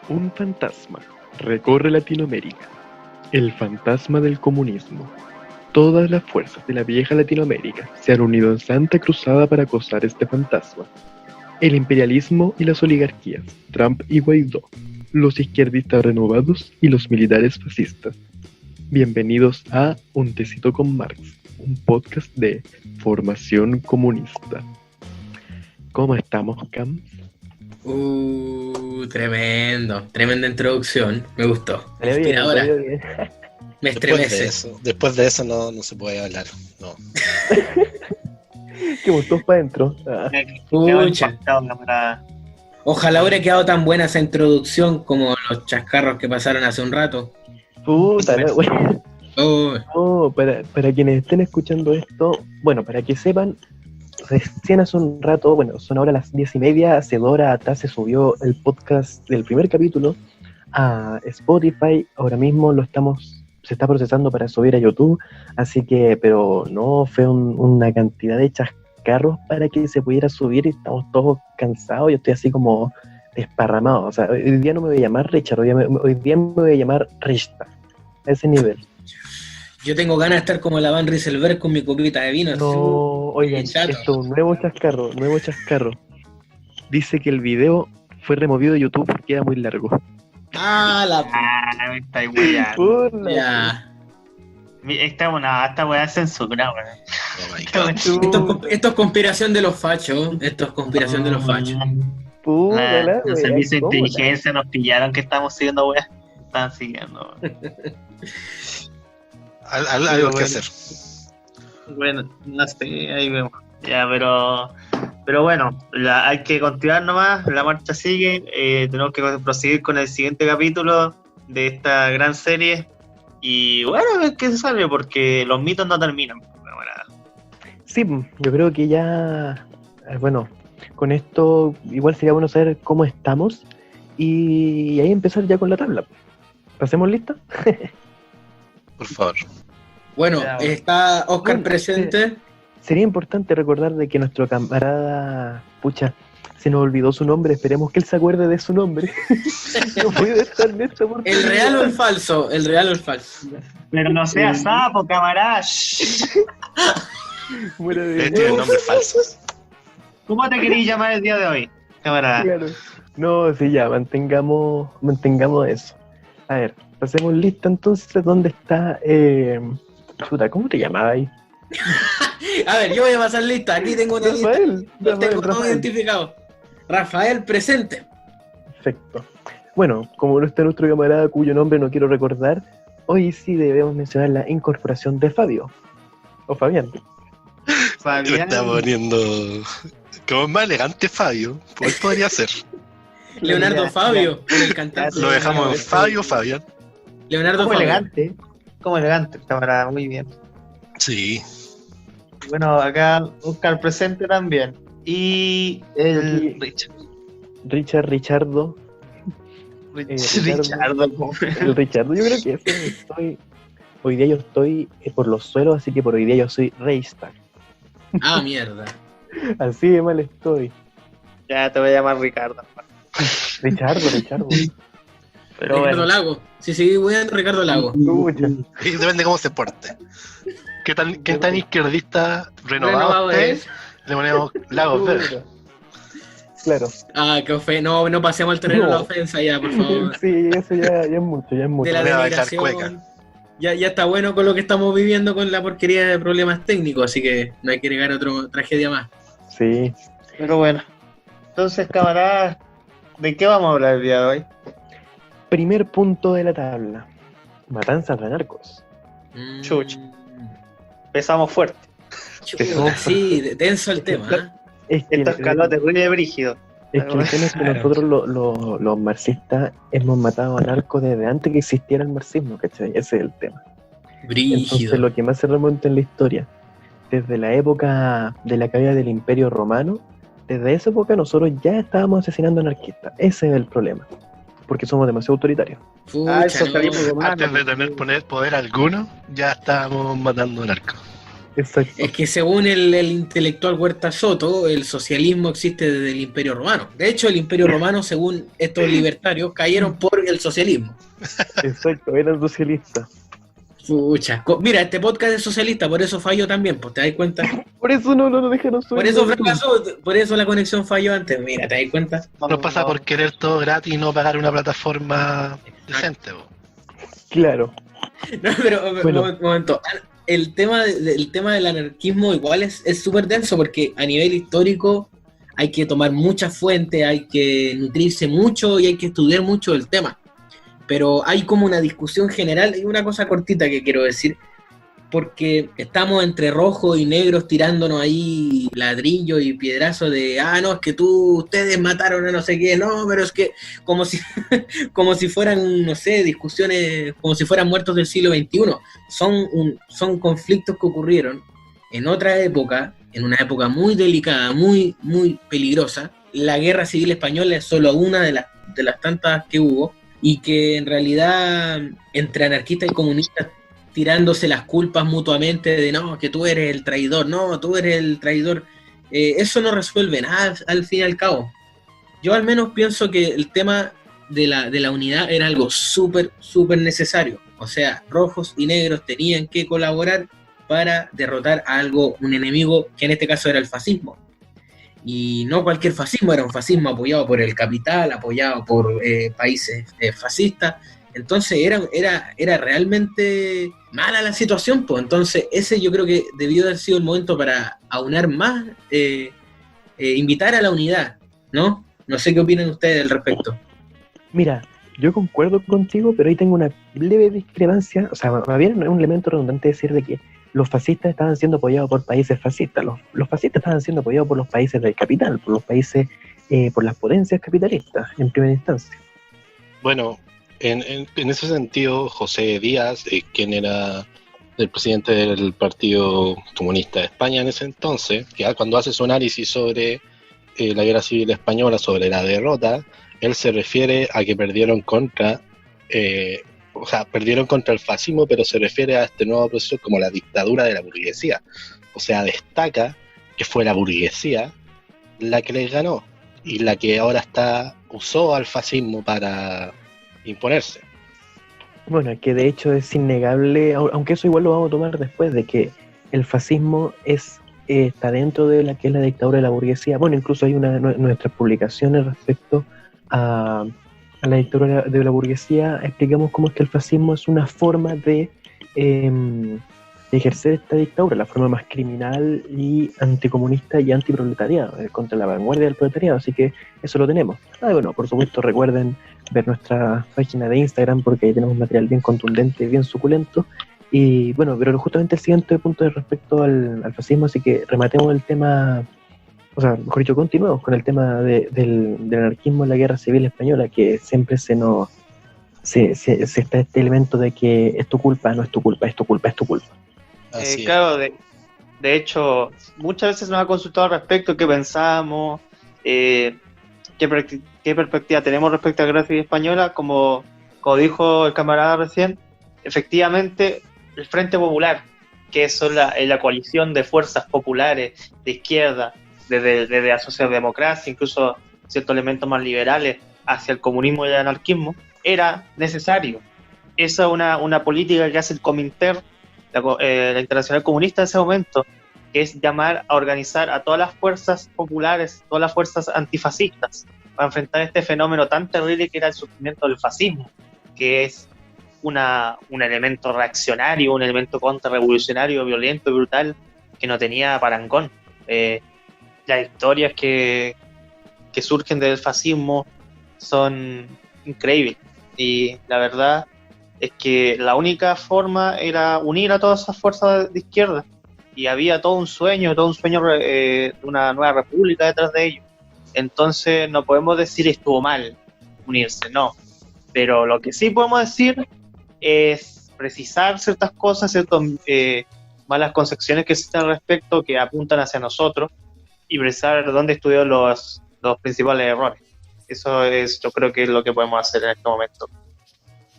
Un fantasma recorre Latinoamérica. El fantasma del comunismo. Todas las fuerzas de la vieja Latinoamérica se han unido en santa cruzada para acosar este fantasma. El imperialismo y las oligarquías, Trump y Guaidó, los izquierdistas renovados y los militares fascistas. Bienvenidos a Un Tecito con Marx, un podcast de formación comunista. ¿Cómo estamos, Cam? Tremenda introducción, me gustó. Inspiradora. Me estremece. Después de eso no se puede hablar, no. Qué gustos para adentro. Pucha. Ojalá hubiera quedado tan buena esa introducción como los chascarros que pasaron hace un rato. Puta, la wea. Para quienes estén escuchando esto, bueno, para que sepan, recién hace un rato, bueno, son ahora las 10:30, hace 2 horas atrás se subió el podcast del primer capítulo a Spotify. Ahora mismo se está procesando para subir a YouTube, así que, pero no, fue una cantidad de chascarros para que se pudiera subir y estamos todos cansados. Yo estoy así como desparramado, o sea, hoy día no me voy a llamar Richard, hoy día me voy a llamar Rista, a ese nivel. Yo tengo ganas de estar como la Van Rieselberg con mi copita de vino. No, oigan, esto, nuevo chascarro. Dice que el video fue removido de YouTube porque era muy largo. Me está igual. Ya. Esta weá es censura, weón. Esto es conspiración de los fachos. Los servicios de inteligencia nos pillaron que estamos siguiendo weá. Están siguiendo. Algo que hacer. Bueno, no sé, ahí vemos. Ya, pero bueno, hay que continuar nomás, la marcha sigue, tenemos que proseguir con el siguiente capítulo de esta gran serie y bueno, a ver qué se sale, porque los mitos no terminan. Sí, yo creo que ya, bueno, con esto igual sería bueno saber cómo estamos y ahí empezar ya con la tabla. ¿Pasemos lista? Por favor. Bueno, está Oscar presente. Sería importante recordar de que nuestro camarada, se nos olvidó su nombre, esperemos que él se acuerde de su nombre. No puede estar en esta oportunidad. ¿El real o el falso? Pero no sea sapo, camarada. Tiene nombres falsos. ¿Cómo te querías llamar el día de hoy, camarada? Claro. No, sí, ya, mantengamos eso. A ver, pasemos lista entonces, ¿dónde está? ¿Cómo te llamabas ahí? A ver, yo voy a pasar lista. Aquí tengo una lista. Los tengo todos Rafael. identificados. Rafael, presente. Perfecto. Bueno, como no está nuestro camarada cuyo nombre no quiero recordar, hoy sí debemos mencionar la incorporación de Fabio. O Fabián. Lo está poniendo como más elegante Fabio. Pues podría ser. Leonardo Fabio, el cantante. Lo dejamos en Fabio, Fabián. Leonardo Como Fabio. elegante, camarada, muy bien. Sí. Bueno, acá Oscar presente también. Y el Richardo. Richardo. El Richardo, yo creo que hoy día yo estoy por los suelos, así que por hoy día yo soy Reichstag. Mierda. Así de mal estoy. Ya te voy a llamar Ricardo. Richardo. Pero Ricardo bueno. Lago. Sí, voy a Ricardo Lago. Y depende de cómo se porte. ¿Qué tan izquierdista renovado es? Le ponemos Lagos Verdes. Claro. Qué ofensa. No pasemos al terreno de la ofensa ya, por favor. Sí, eso ya es mucho. De la Me va a bailar denigración. cueca. Ya está bueno con lo que estamos viviendo con la porquería de problemas técnicos, así que no hay que agregar otra tragedia más. Sí. Pero bueno. Entonces, camaradas, ¿de qué vamos a hablar el día de hoy? Primer punto de la tabla. Matanzas de narcos. Chucha. Empezamos fuerte. Sí, tenso el tema. Esto escaló terrible brígido. Es que el tema es que nosotros los marxistas hemos matado a narcos desde antes que existiera el marxismo, ¿cachai? Ese es el tema. Brígido. Entonces lo que más se remonta en la historia, desde la época de la caída del Imperio Romano, desde esa época nosotros ya estábamos asesinando anarquistas. Ese es el problema. Porque somos demasiado autoritarios. Pucha, eso no. salimos de mano. Antes de tener poder alguno, ya estábamos matando narcos. Exacto. Es que según el intelectual Huerta Soto, el socialismo existe desde el Imperio Romano. De hecho, el Imperio Romano, según estos libertarios, cayeron por el socialismo. Exacto, eran socialistas. Pucha, mira, este podcast es socialista, por eso falló también, pues te das cuenta. Por eso no lo dejaron subir. Por eso fracasó, por eso la conexión falló antes, mira, ¿te das cuenta? No pasa por querer todo gratis y no pagar una plataforma decente. Claro. No, pero bueno. Un momento. El tema del anarquismo igual es súper denso porque a nivel histórico hay que tomar muchas fuentes, hay que nutrirse mucho y hay que estudiar mucho el tema. Pero hay como una discusión general y una cosa cortita que quiero decir, porque estamos entre rojos y negros tirándonos ahí ladrillos y piedrazos de, no, es que ustedes mataron a no sé qué, no, pero es que como si fueran, no sé, discusiones, como si fueran muertos del siglo XXI. Son conflictos que ocurrieron en otra época, en una época muy delicada, muy, muy peligrosa. La Guerra Civil Española es solo una de las tantas que hubo, y que en realidad entre anarquistas y comunistas tirándose las culpas mutuamente de no, que tú eres el traidor, no, tú eres el traidor, eso no resuelve nada al fin y al cabo. Yo al menos pienso que el tema de la unidad era algo súper, súper necesario. O sea, rojos y negros tenían que colaborar para derrotar a un enemigo que en este caso era el fascismo. Y no cualquier fascismo, era un fascismo apoyado por el capital, apoyado por países fascistas. Entonces era realmente mala la situación, pues. Entonces ese yo creo que debió haber sido el momento para aunar más, invitar a la unidad, ¿no? No sé qué opinan ustedes al respecto. Mira, yo concuerdo contigo, pero ahí tengo una leve discrepancia. O sea, más bien es un elemento redundante decir de que los fascistas estaban siendo apoyados por países fascistas. Los fascistas estaban siendo apoyados por los países del capital, por los países, por las potencias capitalistas, en primera instancia. Bueno, en ese sentido, José Díaz, quien era el presidente del Partido Comunista de España en ese entonces, que cuando hace su análisis sobre la Guerra Civil Española, sobre la derrota, él se refiere a que perdieron contra el fascismo, pero se refiere a este nuevo proceso como la dictadura de la burguesía. O sea, destaca que fue la burguesía la que les ganó y la que ahora usó al fascismo para imponerse. Bueno, que de hecho es innegable, aunque eso igual lo vamos a tomar después, de que el fascismo está dentro de la que es la dictadura de la burguesía. Bueno, incluso hay nuestras publicaciones respecto a la dictadura de la burguesía, explicamos cómo es que el fascismo es una forma de ejercer esta dictadura, la forma más criminal y anticomunista y antiproletariado, contra la vanguardia del proletariado, así que eso lo tenemos. Bueno, por supuesto recuerden ver nuestra página de Instagram porque ahí tenemos material bien contundente, bien suculento, y bueno, pero justamente el siguiente punto es respecto al fascismo, así que rematemos el tema, o sea, mejor dicho, continuemos con el tema del anarquismo en la Guerra Civil Española, que siempre se está este elemento de que es tu culpa, no es tu culpa, es tu culpa, es tu culpa. Claro, de hecho, muchas veces nos ha consultado al respecto qué pensamos, qué perspectiva tenemos respecto a la Guerra Civil Española. Como dijo el camarada recién, efectivamente el Frente Popular, que es la coalición de fuerzas populares de izquierda, desde la socialdemocracia, incluso ciertos elementos más liberales hacia el comunismo y el anarquismo, era necesario. Esa es una política que hace el Comintern, la Internacional Comunista de ese momento, que es llamar a organizar a todas las fuerzas populares, todas las fuerzas antifascistas, para enfrentar este fenómeno tan terrible que era el surgimiento del fascismo, que es un elemento reaccionario, un elemento contrarrevolucionario, violento y brutal, que no tenía parangón. Las historias que surgen del fascismo son increíbles, y la verdad es que la única forma era unir a todas esas fuerzas de izquierda, y había todo un sueño de una nueva república detrás de ellos. Entonces no podemos decir estuvo mal unirse, no, pero lo que sí podemos decir es precisar ciertas cosas, ciertas malas concepciones que existen al respecto, que apuntan hacia nosotros, y precisar dónde estudió los principales errores. Eso yo creo que es lo que podemos hacer en este momento.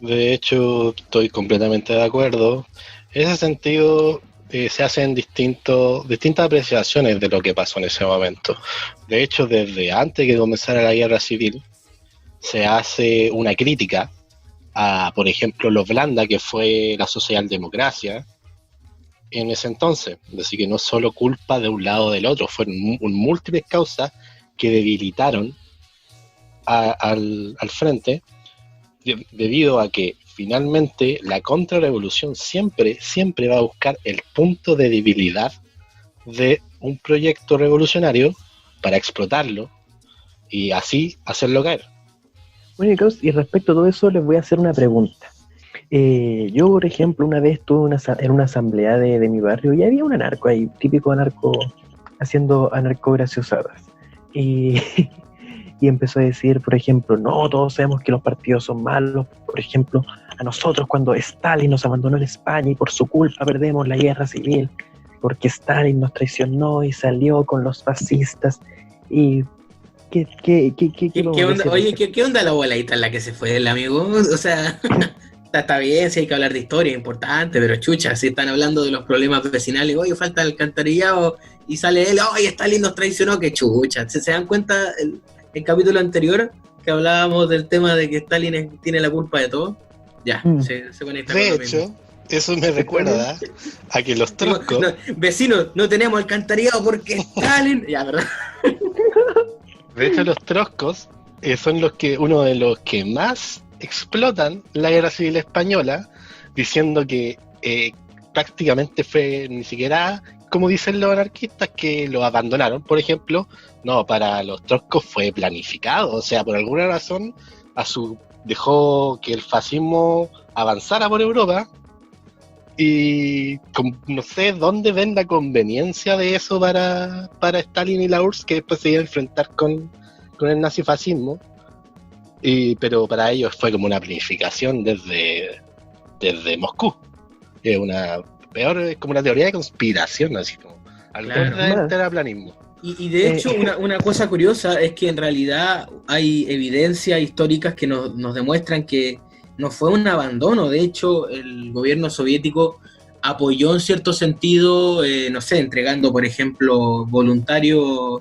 De hecho, estoy completamente de acuerdo. En ese sentido, se hacen distintas apreciaciones de lo que pasó en ese momento. De hecho, desde antes que comenzara la guerra civil, se hace una crítica a, por ejemplo, lo blanda que fue la socialdemocracia en ese entonces. Así que no es solo culpa de un lado o del otro, fueron múltiples causas que debilitaron al frente, debido a que finalmente la contrarrevolución siempre va a buscar el punto de debilidad de un proyecto revolucionario para explotarlo y así hacerlo caer. Bueno, y respecto a todo eso les voy a hacer una pregunta. Yo, por ejemplo, una vez estuve en una asamblea de mi barrio y había un anarco ahí, típico anarco, haciendo anarco-graciosadas. Y empezó a decir, por ejemplo, no, todos sabemos que los partidos son malos. Por ejemplo, a nosotros cuando Stalin nos abandonó en España y por su culpa perdemos la guerra civil, porque Stalin nos traicionó y salió con los fascistas. Y ¿Qué onda? Oye, ¿qué onda la voladita en la que se fue el amigo? O sea, está bien, si hay que hablar de historia, es importante, pero chucha, si están hablando de los problemas vecinales, oye, falta el alcantarillado, y sale él, oye, Stalin nos traicionó, qué chucha. ¿Se dan cuenta el capítulo anterior que hablábamos del tema de que Stalin tiene la culpa de todo? Ya, se conecta. De hecho, eso me recuerda a que los troscos... No, vecinos, no tenemos alcantarillado porque Stalin... Ya, ¿verdad? De hecho, los troscos son uno de los que más explotan la guerra civil española, diciendo que prácticamente fue ni siquiera, como dicen los anarquistas, que lo abandonaron. Por ejemplo, no, para los troscos fue planificado, o sea, por alguna razón dejó que el fascismo avanzara por Europa y no sé dónde ven la conveniencia de eso para Stalin y la URSS, que después se iba a enfrentar con el nazifascismo, pero para ellos fue como una planificación desde Moscú. Es como una teoría de conspiración, así como algo de terraplanismo. Y de hecho, una cosa curiosa es que en realidad hay evidencias históricas que nos demuestran que no fue un abandono. De hecho, el gobierno soviético apoyó en cierto sentido, no sé, entregando, por ejemplo, voluntarios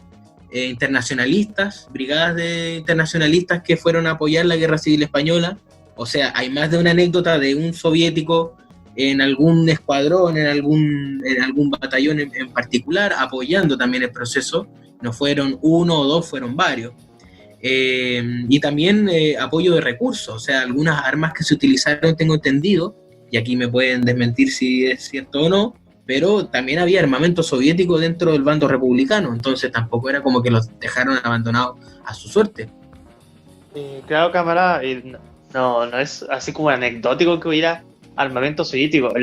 internacionalistas, brigadas de internacionalistas que fueron a apoyar la guerra civil española. O sea, hay más de una anécdota de un soviético en algún escuadrón, en algún batallón en particular, apoyando también el proceso. No fueron uno o dos, fueron varios. Y también apoyo de recursos, o sea, algunas armas que se utilizaron, tengo entendido, y aquí me pueden desmentir si es cierto o no, pero también había armamento soviético dentro del bando republicano, entonces tampoco era como que los dejaron abandonados a su suerte. Claro, camarada, no es así como anecdótico que hubiera armamento soviético.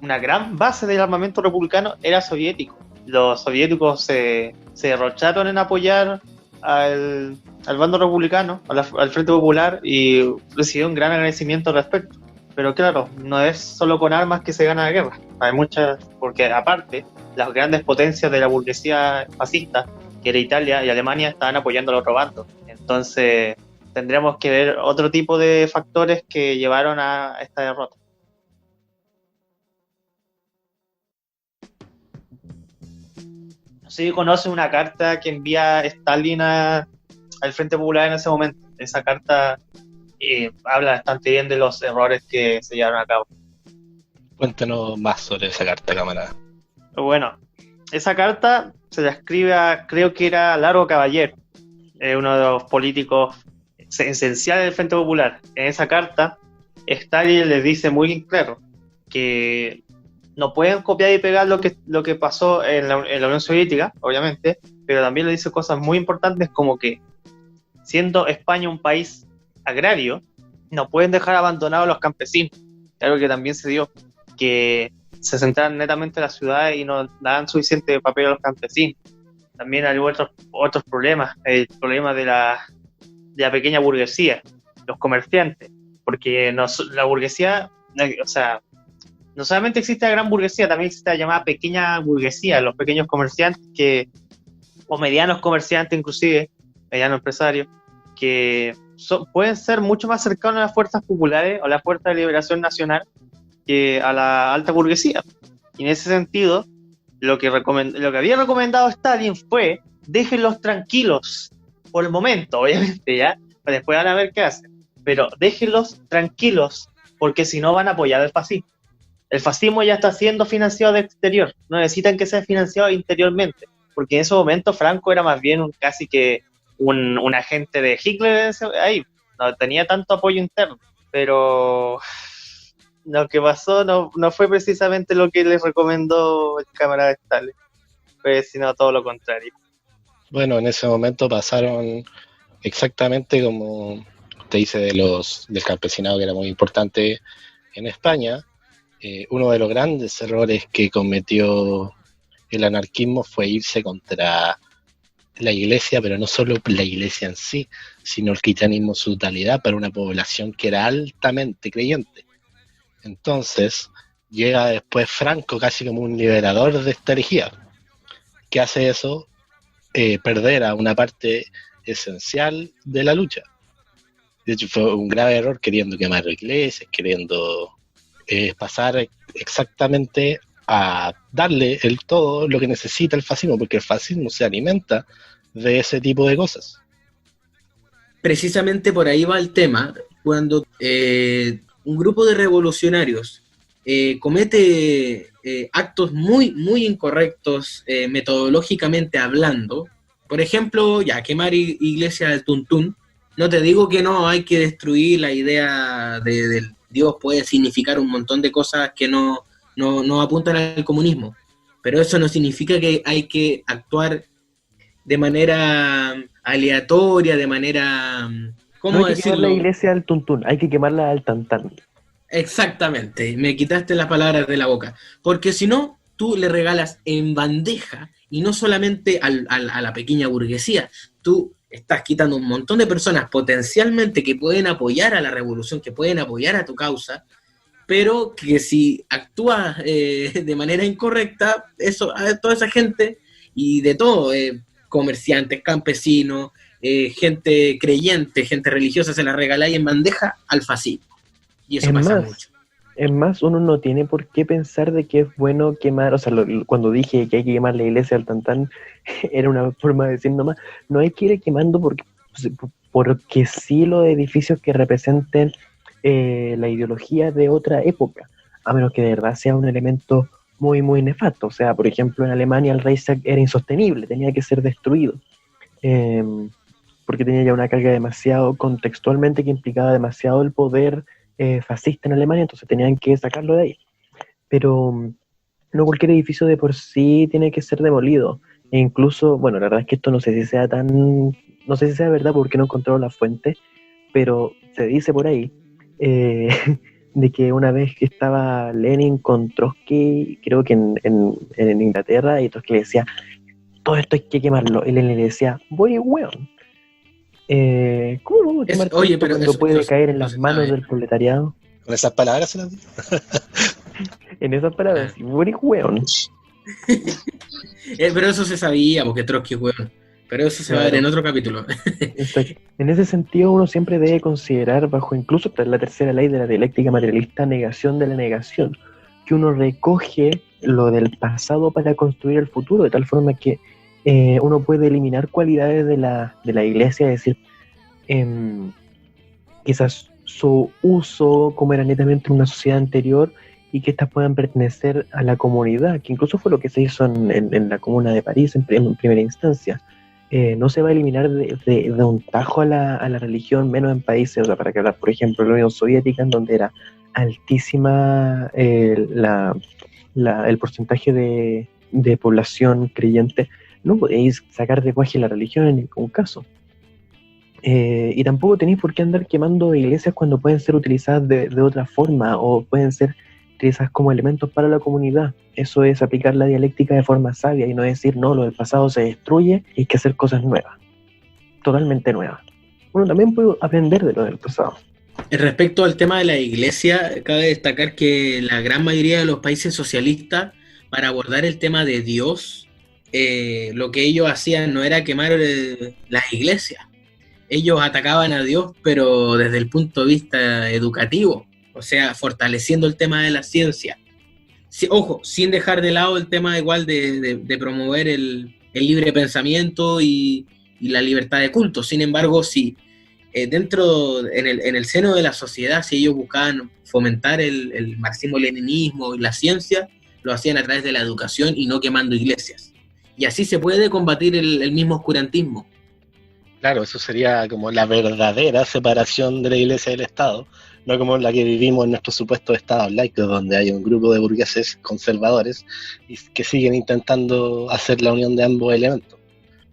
Una gran base del armamento republicano era soviético. Los soviéticos se derrocharon en apoyar al bando republicano, al Frente Popular, y recibió un gran agradecimiento al respecto. Pero claro, no es solo con armas que se gana la guerra. Hay muchas, porque aparte, las grandes potencias de la burguesía fascista, que era Italia y Alemania, estaban apoyando al otro bando. Entonces, tendríamos que ver otro tipo de factores que llevaron a esta derrota. No sé si conoce una carta que envía Stalin al Frente Popular en ese momento. Esa carta habla bastante bien de los errores que se llevaron a cabo. Cuéntanos más sobre esa carta, camarada. Bueno, esa carta se la escribe creo que era Largo Caballero, uno de los políticos esenciales del Frente Popular. En esa carta, Stalin les dice muy claro que no pueden copiar y pegar lo que pasó en la Unión Soviética, obviamente, pero también le dice cosas muy importantes como que, siendo España un país agrario, no pueden dejar abandonados a los campesinos. Algo que también se dio, que se centraran netamente en las ciudades y no daban suficiente papel a los campesinos. También hay otros problemas, el problema de la pequeña burguesía, los comerciantes, porque la burguesía, o sea, no solamente existe la gran burguesía, también existe la llamada pequeña burguesía, los pequeños comerciantes o medianos comerciantes inclusive, medianos empresarios, que pueden ser mucho más cercanos a las fuerzas populares o a la Fuerza de Liberación Nacional que a la alta burguesía. Y en ese sentido, lo que había recomendado Stalin fue, déjenlos tranquilos por el momento, obviamente, ya, pero después van a ver qué hacen, pero déjenlos tranquilos, porque si no van a apoyar al fascismo. El fascismo ya está siendo financiado de exterior, no necesitan que sea financiado interiormente, porque en ese momento Franco era más bien casi que un agente de Hitler ahí, no tenía tanto apoyo interno, pero lo que pasó no fue precisamente lo que les recomendó el camarada Stalin, fue sino todo lo contrario. Bueno, en ese momento pasaron exactamente como usted dice del campesinado, que era muy importante en España. Uno de los grandes errores que cometió el anarquismo fue irse contra la iglesia, pero no solo la iglesia en sí, sino el cristianismo en su totalidad para una población que era altamente creyente. Entonces, llega después Franco casi como un liberador de esta herejía. ¿Qué hace eso? Perder a una parte esencial de la lucha. De hecho, fue un grave error queriendo quemar iglesias, queriendo pasar exactamente a darle todo lo que necesita el fascismo, porque el fascismo se alimenta de ese tipo de cosas. Precisamente por ahí va el tema, cuando un grupo de revolucionarios comete actos muy, muy incorrectos metodológicamente hablando. Por ejemplo, quemar iglesias del tuntún. No te digo que no, hay que destruir la idea de Dios, puede significar un montón de cosas que no apuntan al comunismo, pero eso no significa que hay que actuar de manera aleatoria, de manera... ¿Cómo no hay que decirlo? quemar la iglesia al tuntún, hay que quemarla al tantán. Exactamente, me quitaste las palabras de la boca, porque si no, tú le regalas en bandeja, y no solamente a la pequeña burguesía, tú estás quitando un montón de personas potencialmente que pueden apoyar a la revolución, que pueden apoyar a tu causa, pero que si actúas de manera incorrecta, toda esa gente, y de todo, comerciantes, campesinos, gente creyente, gente religiosa, se la regaláis en bandeja al fascismo. Y eso pasa mucho. Es más, uno no tiene por qué pensar de que es bueno quemar, o sea, cuando dije que hay que quemar la iglesia al tantán, era una forma de decir nomás, no hay que ir quemando porque sí los edificios que representen la ideología de otra época, a menos que de verdad sea un elemento muy, muy nefasto. O sea, por ejemplo, en Alemania el Reichstag era insostenible, tenía que ser destruido, porque tenía ya una carga demasiado, contextualmente, que implicaba demasiado el poder fascista en Alemania, entonces tenían que sacarlo de ahí. Pero no cualquier edificio de por sí tiene que ser demolido. E incluso, bueno, la verdad es que esto no sé si sea verdad porque no encontré la fuente, pero se dice por ahí de que una vez que estaba Lenin con Trotsky, creo que en Inglaterra, y Trotsky le decía, todo esto hay que quemarlo, y Lenin le decía, voy weón. ¿Cómo vamos a quemar pero cuando puede caer en las manos del proletariado? ¿Con esas palabras se las digo? En esas palabras, voy weón. Pero eso se sabía, porque Trotsky es weón. Pero eso se va a ver en otro capítulo. Exacto. En ese sentido, uno siempre debe considerar, bajo incluso la tercera ley de la dialéctica materialista, negación de la negación, que uno recoge lo del pasado para construir el futuro, de tal forma que uno puede eliminar cualidades de la iglesia, es decir, quizás su uso como era netamente una sociedad anterior, y que éstas puedan pertenecer a la comunidad, que incluso fue lo que se hizo en la Comuna de París en primera instancia. No se va a eliminar de un tajo a la religión, menos en países, o sea, para que hablar, por ejemplo, la Unión Soviética, en donde era altísima el porcentaje de población creyente. No podéis sacar de cuaje la religión en ningún caso. Y tampoco tenéis por qué andar quemando iglesias cuando pueden ser utilizadas de otra forma, o pueden ser utilizadas como elementos para la comunidad. Eso es aplicar la dialéctica de forma sabia y no decir, no, lo del pasado se destruye y hay que hacer cosas nuevas, totalmente nuevas. Uno también puede aprender de lo del pasado. Respecto al tema de la iglesia, cabe destacar que la gran mayoría de los países socialistas, para abordar el tema de Dios, lo que ellos hacían no era quemar las iglesias. Ellos atacaban a Dios, pero desde el punto de vista educativo, o sea, fortaleciendo el tema de la ciencia. ojo, sin dejar de lado el tema igual de promover el libre pensamiento y la libertad de culto. Sin embargo, si en el seno de la sociedad, si ellos buscaban fomentar el marxismo-leninismo y la ciencia, lo hacían a través de la educación y no quemando iglesias. Y así se puede combatir el mismo oscurantismo. Claro, eso sería como la verdadera separación de la iglesia del Estado, no como la que vivimos en nuestros supuestos estados laicos, donde hay un grupo de burgueses conservadores y que siguen intentando hacer la unión de ambos elementos.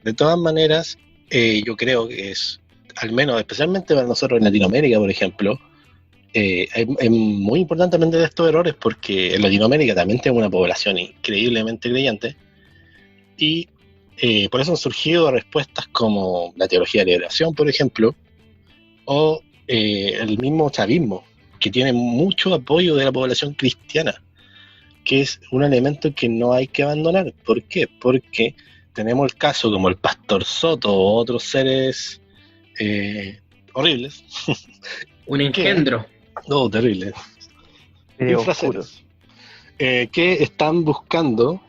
De todas maneras, yo creo que es, al menos especialmente para nosotros en Latinoamérica, por ejemplo, es muy importante aprender de estos errores, porque en Latinoamérica también tenemos una población increíblemente creyente, y por eso han surgido respuestas como la teología de la liberación, por ejemplo, o el mismo chavismo, que tiene mucho apoyo de la población cristiana, que es un elemento que no hay que abandonar. ¿Por qué? Porque tenemos el caso como el Pastor Soto o otros seres horribles. Un engendro. No, terrible. Infraseres. Que están buscando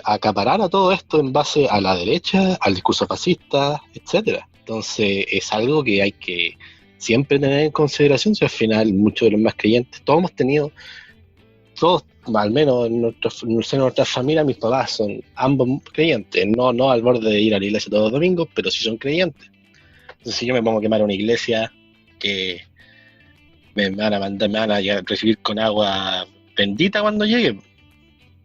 acaparar a todo esto en base a la derecha, al discurso fascista, etcétera. Entonces es algo que hay que siempre tener en consideración. Si al final muchos de los más creyentes, todos, al menos en nuestra familia, mis papás son ambos creyentes, no al borde de ir a la iglesia todos los domingos, pero sí son creyentes. Entonces si yo me pongo a quemar una iglesia, que me van a recibir con agua bendita cuando llegue.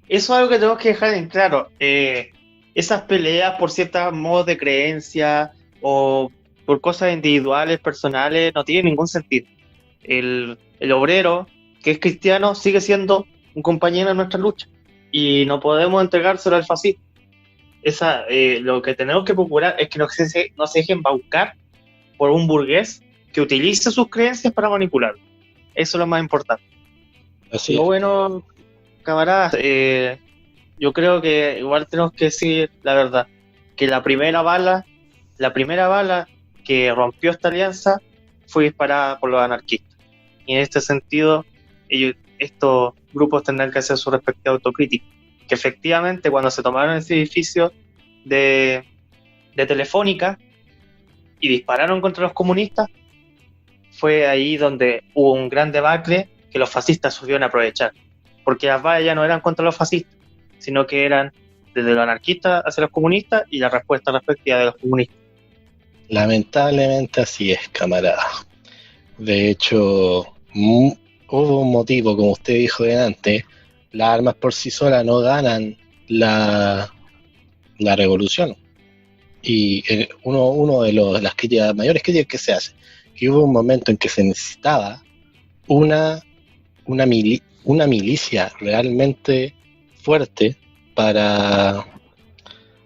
Eso es algo que tenemos que dejar en claro. Esas peleas por ciertos modos de creencia o por cosas individuales, personales, no tienen ningún sentido. El obrero que es cristiano sigue siendo un compañero en nuestra lucha y no podemos entregárselo al fascismo. Lo que tenemos que procurar es que no se dejen embaucar por un burgués que utilice sus creencias para manipular. Eso es lo más importante. Así es. Bueno, camaradas, yo creo que igual tenemos que decir la verdad, que la primera bala que rompió esta alianza fue disparada por los anarquistas. Y en este sentido, estos grupos tendrán que hacer su respectiva autocrítica. Que efectivamente, cuando se tomaron ese edificio de Telefónica y dispararon contra los comunistas, fue ahí donde hubo un gran debacle que los fascistas supieron aprovechar. Porque las balas ya no eran contra los fascistas, sino que eran desde los anarquistas hacia los comunistas y la respuesta respectiva de los comunistas. Lamentablemente así es, camarada. De hecho, hubo un motivo, como usted dijo delante, las armas por sí solas no ganan la revolución. Y uno de las críticas, mayores críticas que se hace, que hubo un momento en que se necesitaba una milicia realmente fuerte para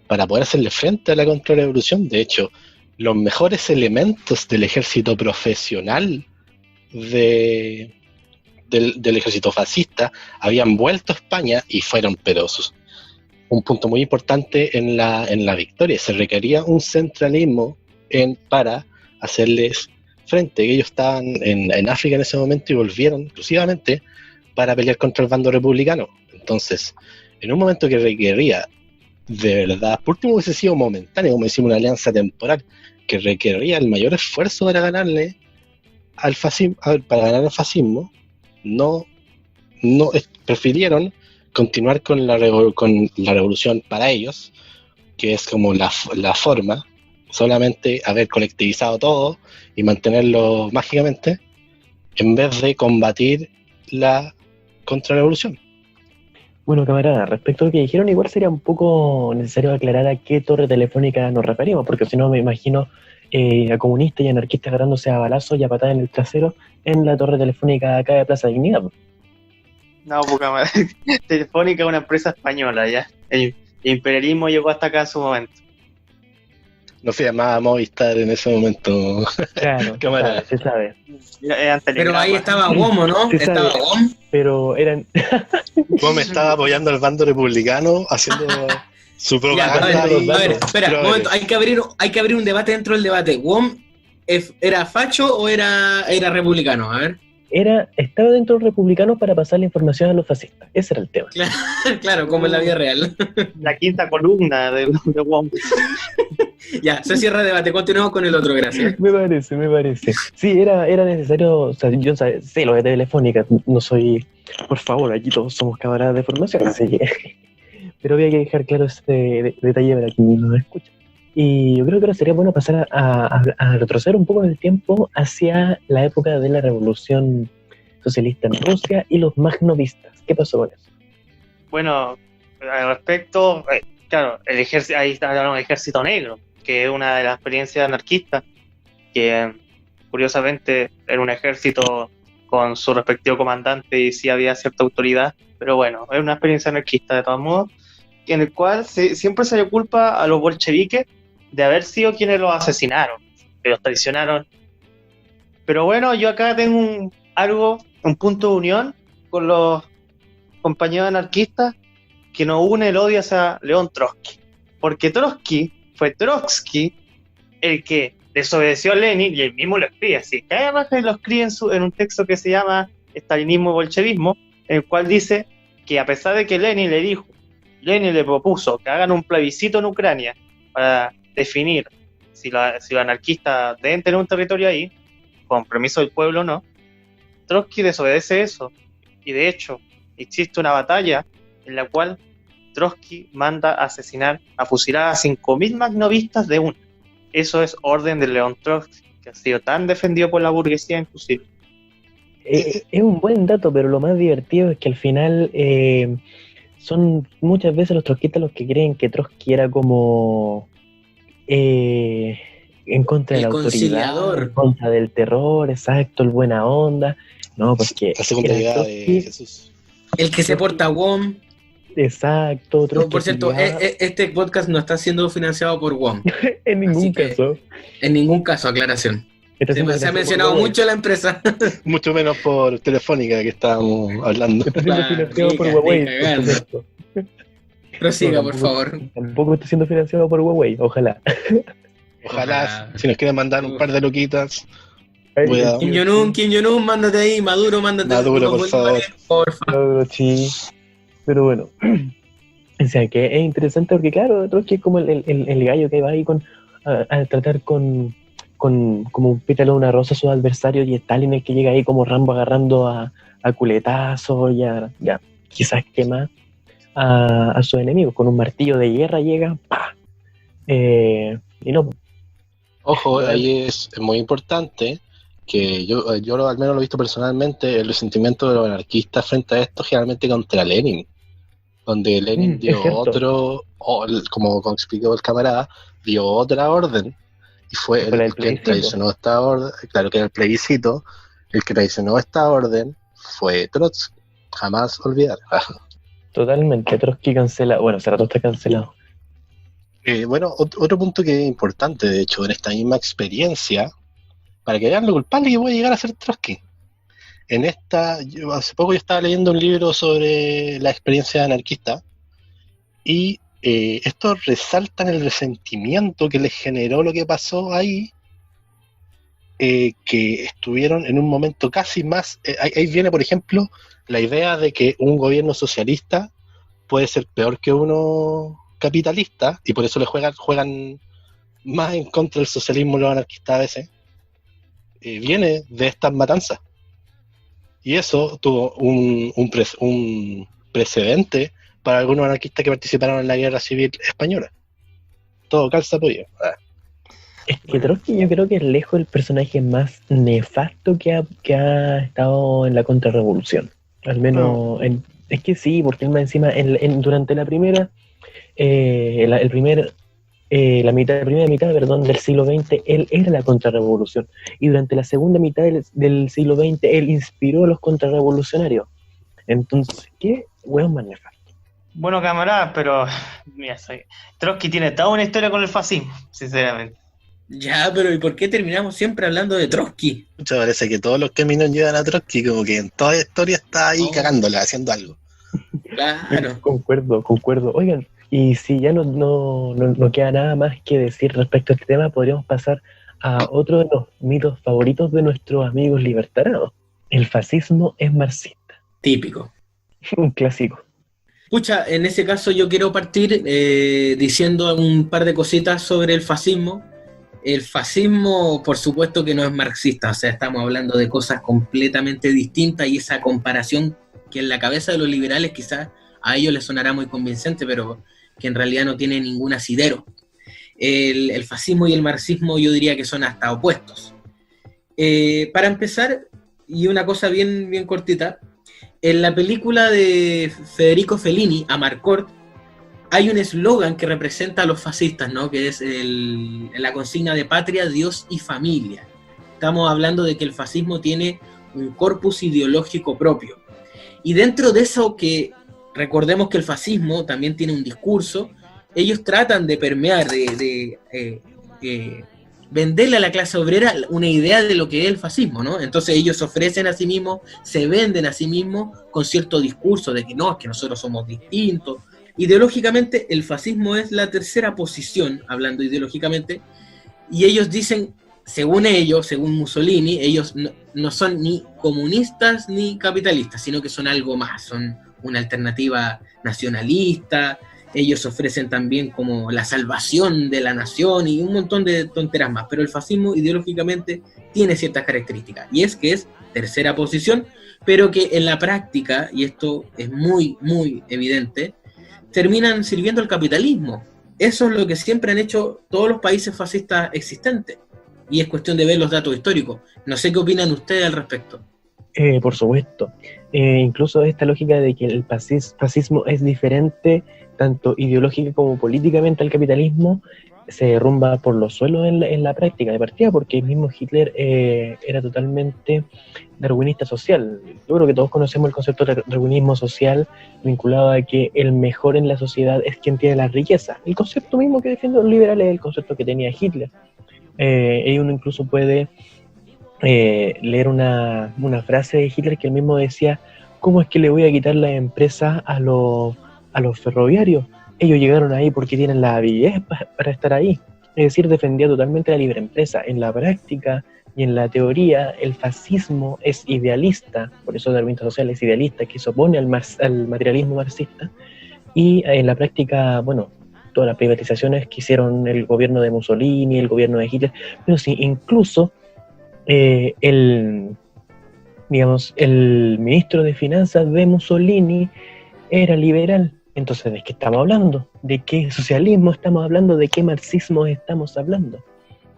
poder hacerle frente a la contrarrevolución. De hecho, los mejores elementos del ejército profesional del ejército fascista habían vuelto a España y fueron un punto muy importante en la victoria. Se requería un centralismo para hacerles frente. Ellos estaban en África en ese momento y volvieron exclusivamente para pelear contra el bando republicano. Entonces, en un momento que requería de verdad, por último hubiese sido momentáneo, como decimos, una alianza temporal, que requería el mayor esfuerzo para ganarle al fascismo, prefirieron continuar con la revolución para ellos, que es como la forma, solamente haber colectivizado todo y mantenerlo mágicamente, en vez de combatir la contrarrevolución. Bueno, camarada, respecto a lo que dijeron, igual sería un poco necesario aclarar a qué torre telefónica nos referimos, porque si no me imagino a comunistas y anarquistas agarrándose a balazos y a patadas en el trasero en la torre telefónica acá de Plaza Dignidad. No, pues camarada, Telefónica es una empresa española, ya. El imperialismo llegó hasta acá en su momento. No se llamaba Movistar en ese momento. Claro, camarada. Se sabe. Pero ahí estaba WOM, ¿no? Estaba WOM. Pero eran... WOM estaba apoyando al bando republicano, haciendo su propaganda. A ver, espera, un momento, hay que abrir un debate dentro del debate. ¿WOM era facho o era republicano? A ver. estaba dentro de los republicanos para pasar la información a los fascistas. Ese era el tema. Claro, como en la vida real. La quinta columna de Wong. Ya, se cierra el debate. Continuamos con el otro, gracias. Me parece. Sí, era necesario. O sea, yo sé lo de Telefónica, no soy. Por favor, aquí todos somos camaradas de formación, así que. Pero había que dejar claro este detalle para quien nos escucha. Y yo creo que ahora sería bueno pasar a retroceder un poco en el tiempo hacia la época de la Revolución Socialista en Rusia y los magnovistas. ¿Qué pasó con eso? Bueno, al respecto, claro, ahí está el Ejército Negro, que es una de las experiencias anarquistas, que curiosamente era un ejército con su respectivo comandante y sí había cierta autoridad, pero bueno, es una experiencia anarquista de todos modos, en el cual siempre se le culpa a los bolcheviques de haber sido quienes los asesinaron, que los traicionaron. Pero bueno, yo acá tengo un punto de unión con los compañeros anarquistas que nos une el odio hacia León Trotsky. Porque fue Trotsky el que desobedeció a Lenin, y él mismo lo escribe así. Que además lo escribe en un texto que se llama Estalinismo y Bolchevismo, en el cual dice que a pesar de que Lenin le propuso que hagan un plebiscito en Ucrania para definir si los anarquistas deben tener un territorio ahí, con permiso del pueblo o no, Trotsky desobedece eso. Y de hecho, existe una batalla en la cual Trotsky manda a fusilar a 5.000 magnovistas de una. Eso es orden de León Trotsky, que ha sido tan defendido por la burguesía inclusive. Es un buen dato, pero lo más divertido es que al final son muchas veces los trotskistas los que creen que Trotsky era como en contra de la autoridad, en contra del terror, exacto, el buena onda. No, porque la segunda idea de Jesús. El que se porta WOM. Exacto. No, por cierto, este podcast no está siendo financiado por WOM. En ningún caso. En ningún caso, aclaración. Se ha mencionado mucho la empresa. Mucho menos por Telefónica, que estábamos hablando. Está siendo financiado por Huawei. Prosiga, por favor. Tampoco está siendo financiado por Huawei, ojalá. Ojalá, si nos quieren mandar un par de loquitas. Kim Jong-un, mándate ahí. Maduro, por favor. Maduro, sí. Pero bueno, o sea que es interesante porque claro, Trotsky es como el gallo que va ahí a tratar como un pétalo de una rosa a sus adversarios, y Stalin es que llega ahí como Rambo agarrando a culetazos y ya quizás quema a sus enemigos, con un martillo de guerra llega, ¡pah! Y no. Ojo, ahí es muy importante que yo al menos lo he visto personalmente, el resentimiento de los anarquistas frente a esto generalmente contra Lenin, donde Lenin dio como explicó el camarada, dio otra orden, y fue el que traicionó esta orden, claro que era el plebiscito, el que traicionó esta orden fue Trotsky, jamás olvidar. Totalmente, Trotsky cancela, bueno, Zaratustra está cancelado. Bueno, otro punto que es importante, de hecho, en esta misma experiencia, para que vean lo culpable que puede llegar a ser Trotsky. Hace poco yo estaba leyendo un libro sobre la experiencia anarquista, y estos resaltan el resentimiento que les generó lo que pasó ahí, que estuvieron en un momento casi más... ahí viene, por ejemplo, la idea de que un gobierno socialista puede ser peor que uno capitalista, y por eso le juegan más en contra del socialismo los anarquistas a veces. Viene de estas matanzas, y eso tuvo un precedente para algunos anarquistas que participaron en la guerra civil española. Todo calza apoyo. Es que Trotsky yo creo que es lejos el personaje más nefasto que ha estado en la contrarrevolución, al menos es que sí, porque él más encima durante la primera la primera mitad del siglo XX, él era la contrarrevolución, y durante la segunda mitad del siglo XX, él inspiró a los contrarrevolucionarios. Entonces, ¿qué hueón más nefasto? Bueno, camarada, pero mira, Trotsky tiene toda una historia con el fascismo, sinceramente. Ya, pero ¿y por qué terminamos siempre hablando de Trotsky? Mucho parece que todos los caminos llevan a Trotsky, como que en toda la historia está ahí cagándola, haciendo algo. Claro. Concuerdo. Oigan, y si ya no queda nada más que decir respecto a este tema, podríamos pasar a otro de los mitos favoritos de nuestros amigos libertarianos, El fascismo es marxista. Típico. Un clásico. Pucha, en ese caso yo quiero partir diciendo un par de cositas sobre el fascismo. El fascismo, por supuesto que no es marxista, o sea, estamos hablando de cosas completamente distintas, y esa comparación que en la cabeza de los liberales quizás a ellos les sonará muy convincente, pero que en realidad no tiene ningún asidero. El fascismo y el marxismo yo diría que son hasta opuestos. Para empezar, y una cosa bien, bien cortita, en la película de Federico Fellini, Amarcord, hay un eslogan que representa a los fascistas, ¿no? Que es la consigna de patria, Dios y familia. Estamos hablando de que el fascismo tiene un corpus ideológico propio. Y dentro de eso, que recordemos que el fascismo también tiene un discurso, ellos tratan de permear, venderle a la clase obrera una idea de lo que es el fascismo, ¿no? Entonces ellos ofrecen a sí mismos, se venden a sí mismos con cierto discurso de que no, es que nosotros somos distintos. Ideológicamente, el fascismo es la tercera posición, hablando ideológicamente, y ellos dicen, según ellos, según Mussolini, ellos no son ni comunistas ni capitalistas, sino que son algo más, son una alternativa nacionalista. Ellos ofrecen también como la salvación de la nación y un montón de tonteras más, pero el fascismo ideológicamente tiene ciertas características, y es que es tercera posición, pero que en la práctica, y esto es muy, muy evidente, terminan sirviendo al capitalismo. Eso es lo que siempre han hecho todos los países fascistas existentes, y es cuestión de ver los datos históricos. No sé qué opinan ustedes al respecto. Por supuesto. Incluso esta lógica de que el fascismo es diferente tanto ideológica como políticamente al capitalismo se derrumba por los suelos en la práctica de partida, porque el mismo Hitler era totalmente darwinista social. Yo creo que todos conocemos el concepto de darwinismo social vinculado a que el mejor en la sociedad es quien tiene la riqueza. El concepto mismo que defienden los liberales es el concepto que tenía Hitler. Y uno incluso puede leer una frase de Hitler que él mismo decía: ¿cómo es que le voy a quitar la empresa a los ferroviarios? Ellos llegaron ahí porque tienen la habilidad para estar ahí. Es decir, defendía totalmente la libre empresa. En la práctica y en la teoría, el fascismo es idealista, por eso el darwinismo social es idealista, que se opone al materialismo marxista, y en la práctica, bueno, todas las privatizaciones que hicieron el gobierno de Mussolini, el gobierno de Hitler, pero sí, incluso el ministro de Finanzas de Mussolini era liberal. Entonces, ¿de qué estamos hablando? ¿De qué socialismo estamos hablando? ¿De qué marxismo estamos hablando?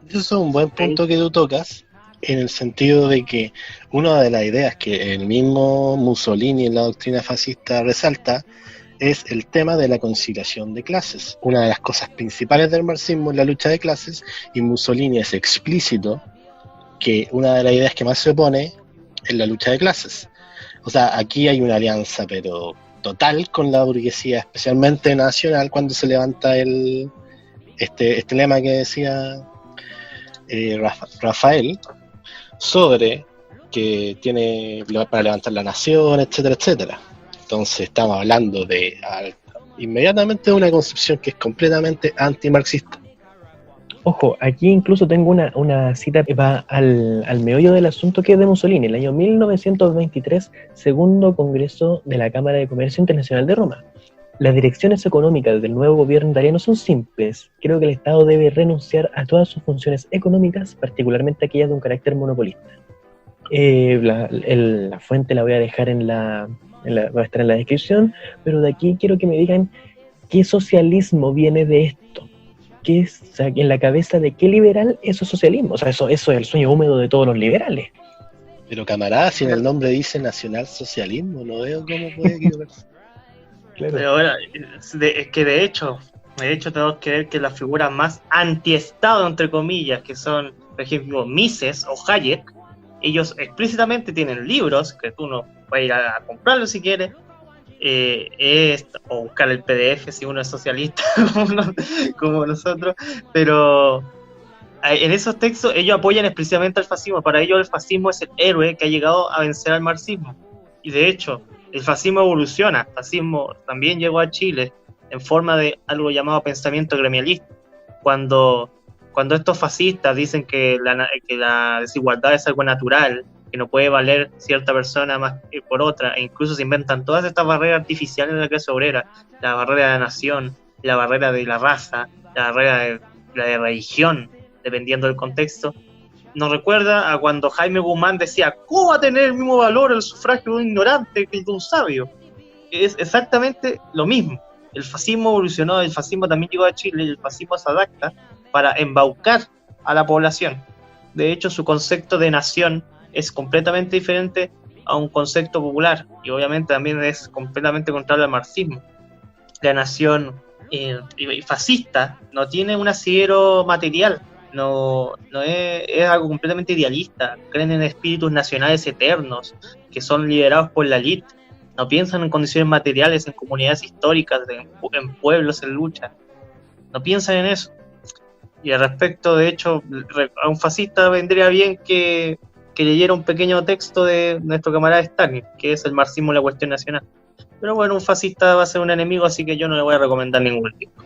Eso es un buen punto que tú tocas, en el sentido de que una de las ideas que el mismo Mussolini en la doctrina fascista resalta es el tema de la conciliación de clases. Una de las cosas principales del marxismo es la lucha de clases, y Mussolini es explícito que una de las ideas que más se opone es la lucha de clases. O sea, aquí hay una alianza, pero total, con la burguesía, especialmente nacional, cuando se levanta este lema que decía Rafael, sobre que tiene para levantar la nación, etcétera, etcétera. Entonces estamos hablando de inmediatamente de una concepción que es completamente antimarxista. Ojo, aquí incluso tengo una cita que va al meollo del asunto, que es de Mussolini, el año 1923, segundo Congreso de la Cámara de Comercio Internacional de Roma. Las direcciones económicas del nuevo gobierno italiano son simples. Creo que el Estado debe renunciar a todas sus funciones económicas, particularmente aquellas de un carácter monopolista. La fuente la voy a dejar va a estar en la descripción, pero de aquí quiero que me digan qué socialismo viene de esto. ¿Qué es, o sea, en la cabeza de qué liberal eso es socialismo? O sea, eso es el sueño húmedo de todos los liberales. Pero camarada, si en el nombre dice nacionalsocialismo, no veo cómo puede equivocarse. Claro. Pero bueno, es que de hecho tenemos que ver que las figuras más antiestado, entre comillas, que son, por ejemplo, Mises o Hayek, ellos explícitamente tienen libros que tú no puedes ir a comprarlos si quieres, o buscar el PDF si uno es socialista como nosotros, pero en esos textos ellos apoyan explícitamente al fascismo. Para ellos el fascismo es el héroe que ha llegado a vencer al marxismo, y de hecho el fascismo evoluciona. El fascismo también llegó a Chile en forma de algo llamado pensamiento gremialista, cuando estos fascistas dicen que la desigualdad es algo natural, porque no puede valer cierta persona más que por otra, e incluso se inventan todas estas barreras artificiales en la clase obrera, la barrera de la nación, la barrera de la raza, la barrera de la religión, dependiendo del contexto. Nos recuerda a cuando Jaime Guzmán decía, ¿cómo va a tener el mismo valor el sufragio de un ignorante que el de un sabio? Es exactamente lo mismo. El fascismo evolucionó, el fascismo también llegó a Chile, y el fascismo se adapta para embaucar a la población. De hecho, su concepto de nación es completamente diferente a un concepto popular, y obviamente también es completamente contrario al marxismo. La nación fascista no tiene un asidero material, no es algo completamente idealista, creen en espíritus nacionales eternos que son liderados por la élite, no piensan en condiciones materiales, en comunidades históricas, en pueblos en lucha, no piensan en eso. Y al respecto, de hecho, a un fascista vendría bien que leyera un pequeño texto de nuestro camarada Stalin, que es el marxismo y la cuestión nacional. Pero bueno, un fascista va a ser un enemigo, así que yo no le voy a recomendar ningún libro.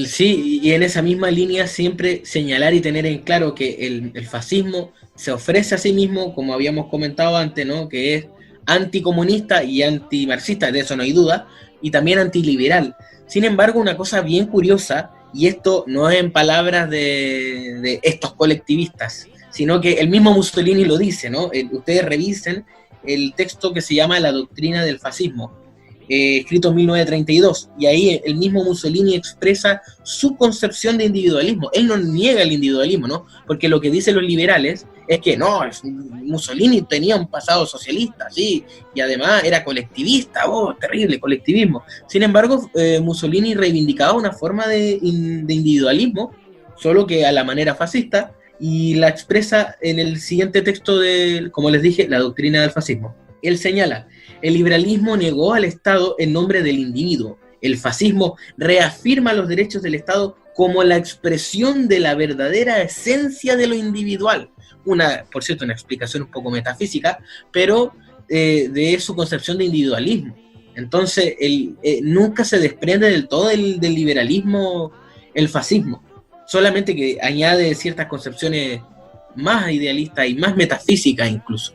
Sí, y en esa misma línea siempre señalar y tener en claro que el fascismo se ofrece a sí mismo, como habíamos comentado antes, ¿no? Que es anticomunista y antimarxista, de eso no hay duda, y también antiliberal. Sin embargo, una cosa bien curiosa, y esto no es en palabras de estos colectivistas, sino que el mismo Mussolini lo dice, ¿no? Ustedes revisen el texto que se llama La doctrina del fascismo, escrito en 1932, y ahí el mismo Mussolini expresa su concepción de individualismo. Él no niega el individualismo, ¿no? Porque lo que dicen los liberales es que no, Mussolini tenía un pasado socialista, sí, y además era colectivista, terrible colectivismo. Sin embargo, Mussolini reivindicaba una forma de individualismo, solo que a la manera fascista, y la expresa en el siguiente texto de, como les dije, La doctrina del fascismo. Él señala: el liberalismo negó al Estado en nombre del individuo. El fascismo reafirma los derechos del Estado como la expresión de la verdadera esencia de lo individual. Por cierto, una explicación un poco metafísica, pero de su concepción de individualismo. Entonces, nunca se desprende del todo del liberalismo el fascismo, solamente que añade ciertas concepciones más idealistas y más metafísicas incluso.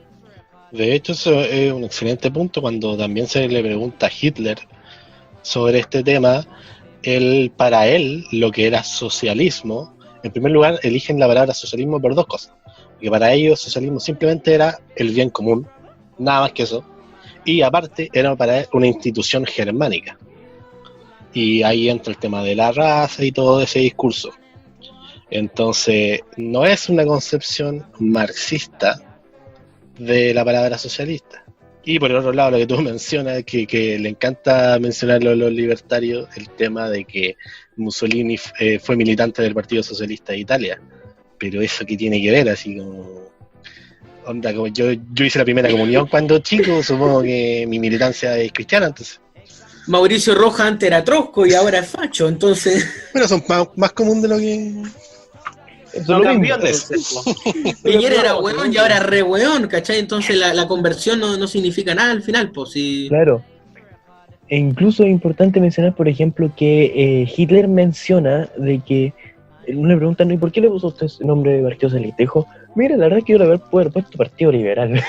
De hecho, eso es un excelente punto cuando también se le pregunta a Hitler sobre este tema. Para él, lo que era socialismo, en primer lugar, eligen la palabra socialismo por dos cosas. Que para ellos, socialismo simplemente era el bien común, nada más que eso. Y aparte, era para él una institución germánica. Y ahí entra el tema de la raza y todo ese discurso. Entonces, no es una concepción marxista de la palabra socialista. Y por el otro lado, lo que tú mencionas, que le encanta mencionar los libertarios, el tema de que Mussolini fue militante del Partido Socialista de Italia. Pero eso que tiene que ver, así como... Onda, como yo hice la primera comunión cuando chico, supongo que mi militancia es cristiana, entonces... Mauricio Rojas antes era trosco y ahora es facho, entonces... Pero son más común de lo que... Eso no cambió. Piñera era hueón y ahora es re hueón, ¿cachai? Entonces la conversión no significa nada al final, pues sí. Claro. E incluso es importante mencionar, por ejemplo, que Hitler menciona de que uno le pregunta, ¿no? ¿Y por qué le puso usted ese nombre de Partido Socialista? Dijo, mira, la verdad es que yo le puedo haber puesto Partido Liberal.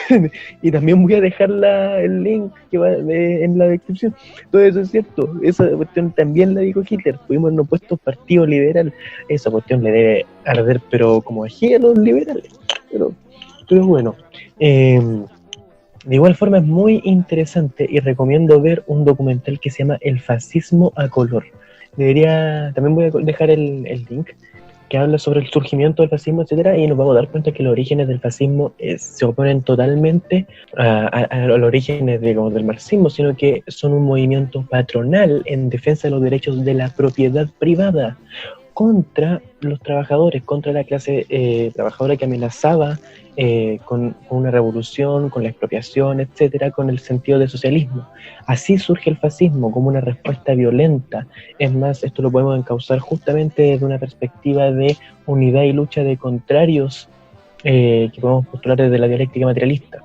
Y también voy a dejar el link que va en la descripción. Todo eso es cierto. Esa cuestión también la dijo Hitler. Pudimos no puesto Partido Liberal. Esa cuestión le debe arder, pero como ají a los liberales. Pero bueno. De igual forma es muy interesante y recomiendo ver un documental que se llama El fascismo a color. También voy a dejar el link, que habla sobre el surgimiento del fascismo, etcétera, y nos vamos a dar cuenta que los orígenes del fascismo se oponen totalmente a los orígenes, digamos, del marxismo, sino que son un movimiento patronal en defensa de los derechos de la propiedad privada contra los trabajadores, contra la clase trabajadora que amenazaba con una revolución, con la expropiación, etcétera, con el sentido de socialismo. Así surge el fascismo, como una respuesta violenta. Es más, esto lo podemos encauzar justamente desde una perspectiva de unidad y lucha de contrarios que podemos postular desde la dialéctica materialista.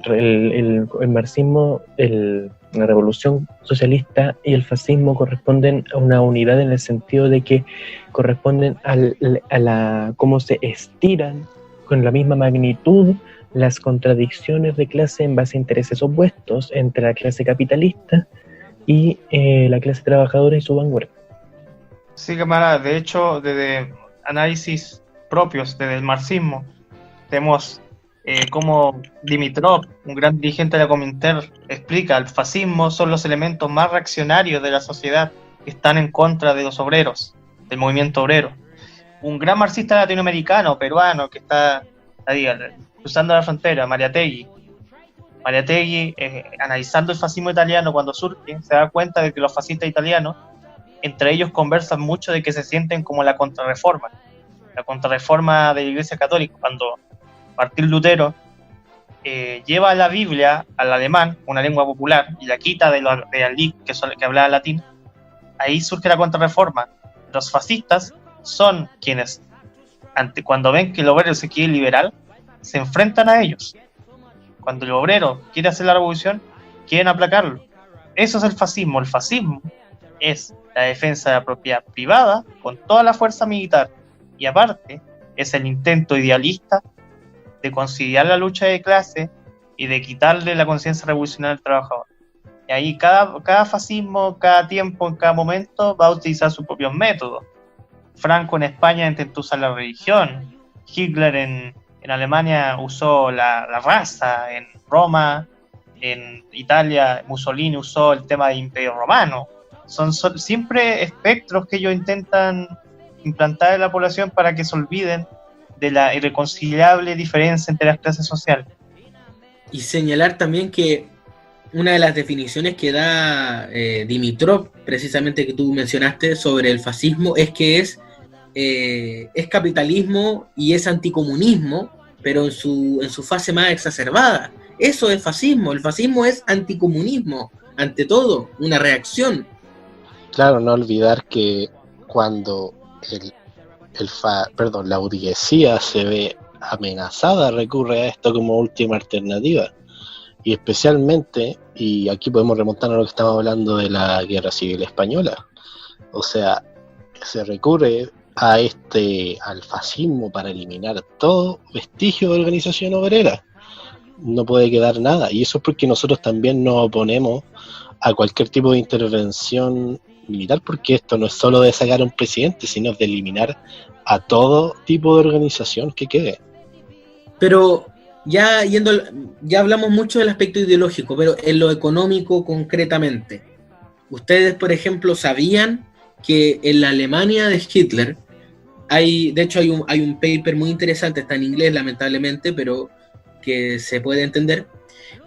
El marxismo, la revolución socialista y el fascismo corresponden a una unidad en el sentido de que corresponden a cómo se estiran con la misma magnitud las contradicciones de clase en base a intereses opuestos entre la clase capitalista y la clase trabajadora y su vanguardia. Sí, camarada, de hecho, desde análisis propios, desde el marxismo, tenemos cómo Dimitrov, un gran dirigente de la Comintern, explica: el fascismo son los elementos más reaccionarios de la sociedad que están en contra de los obreros, del movimiento obrero. Un gran marxista latinoamericano, peruano, que está ahí, cruzando la frontera, Mariátegui, analizando el fascismo italiano cuando surge, se da cuenta de que los fascistas italianos, entre ellos conversan mucho de que se sienten como la contrarreforma de la Iglesia Católica, cuando Martín Lutero lleva la Biblia al alemán, una lengua popular, y la quita de Alí, que hablaba latín. Ahí surge la contrarreforma. Los fascistas son quienes, cuando ven que el obrero se quiere liberal, se enfrentan a ellos. Cuando el obrero quiere hacer la revolución, quieren aplacarlo. Eso es el fascismo. El fascismo es la defensa de la propiedad privada con toda la fuerza militar, y aparte es el intento idealista de conciliar la lucha de clase y de quitarle la conciencia revolucionaria al trabajador. Y ahí cada fascismo, cada tiempo, en cada momento va a utilizar sus propios métodos. Franco en España intentó usar la religión, Hitler en Alemania usó la raza, en Roma, en Italia, Mussolini usó el tema del Imperio Romano. Son siempre espectros que ellos intentan implantar en la población para que se olviden de la irreconciliable diferencia entre las clases sociales. Y señalar también que una de las definiciones que da Dimitrov, precisamente que tú mencionaste sobre el fascismo, es que es capitalismo y es anticomunismo, pero en su fase más exacerbada. Eso es fascismo. El fascismo es anticomunismo, ante todo, una reacción. Claro, no olvidar que cuando la burguesía se ve amenazada, recurre a esto como última alternativa. Y especialmente, y aquí podemos remontarnos a lo que estamos hablando de la Guerra Civil Española, o sea, se recurre al fascismo para eliminar todo vestigio de organización obrera. No puede quedar nada, y eso es porque nosotros también nos oponemos a cualquier tipo de intervención militar, porque esto no es solo de sacar a un presidente, sino de eliminar a todo tipo de organización que quede. Pero ya hablamos mucho del aspecto ideológico, pero en lo económico concretamente, ustedes, por ejemplo, sabían que en la Alemania de Hitler hay un paper muy interesante, está en inglés lamentablemente, pero que se puede entender,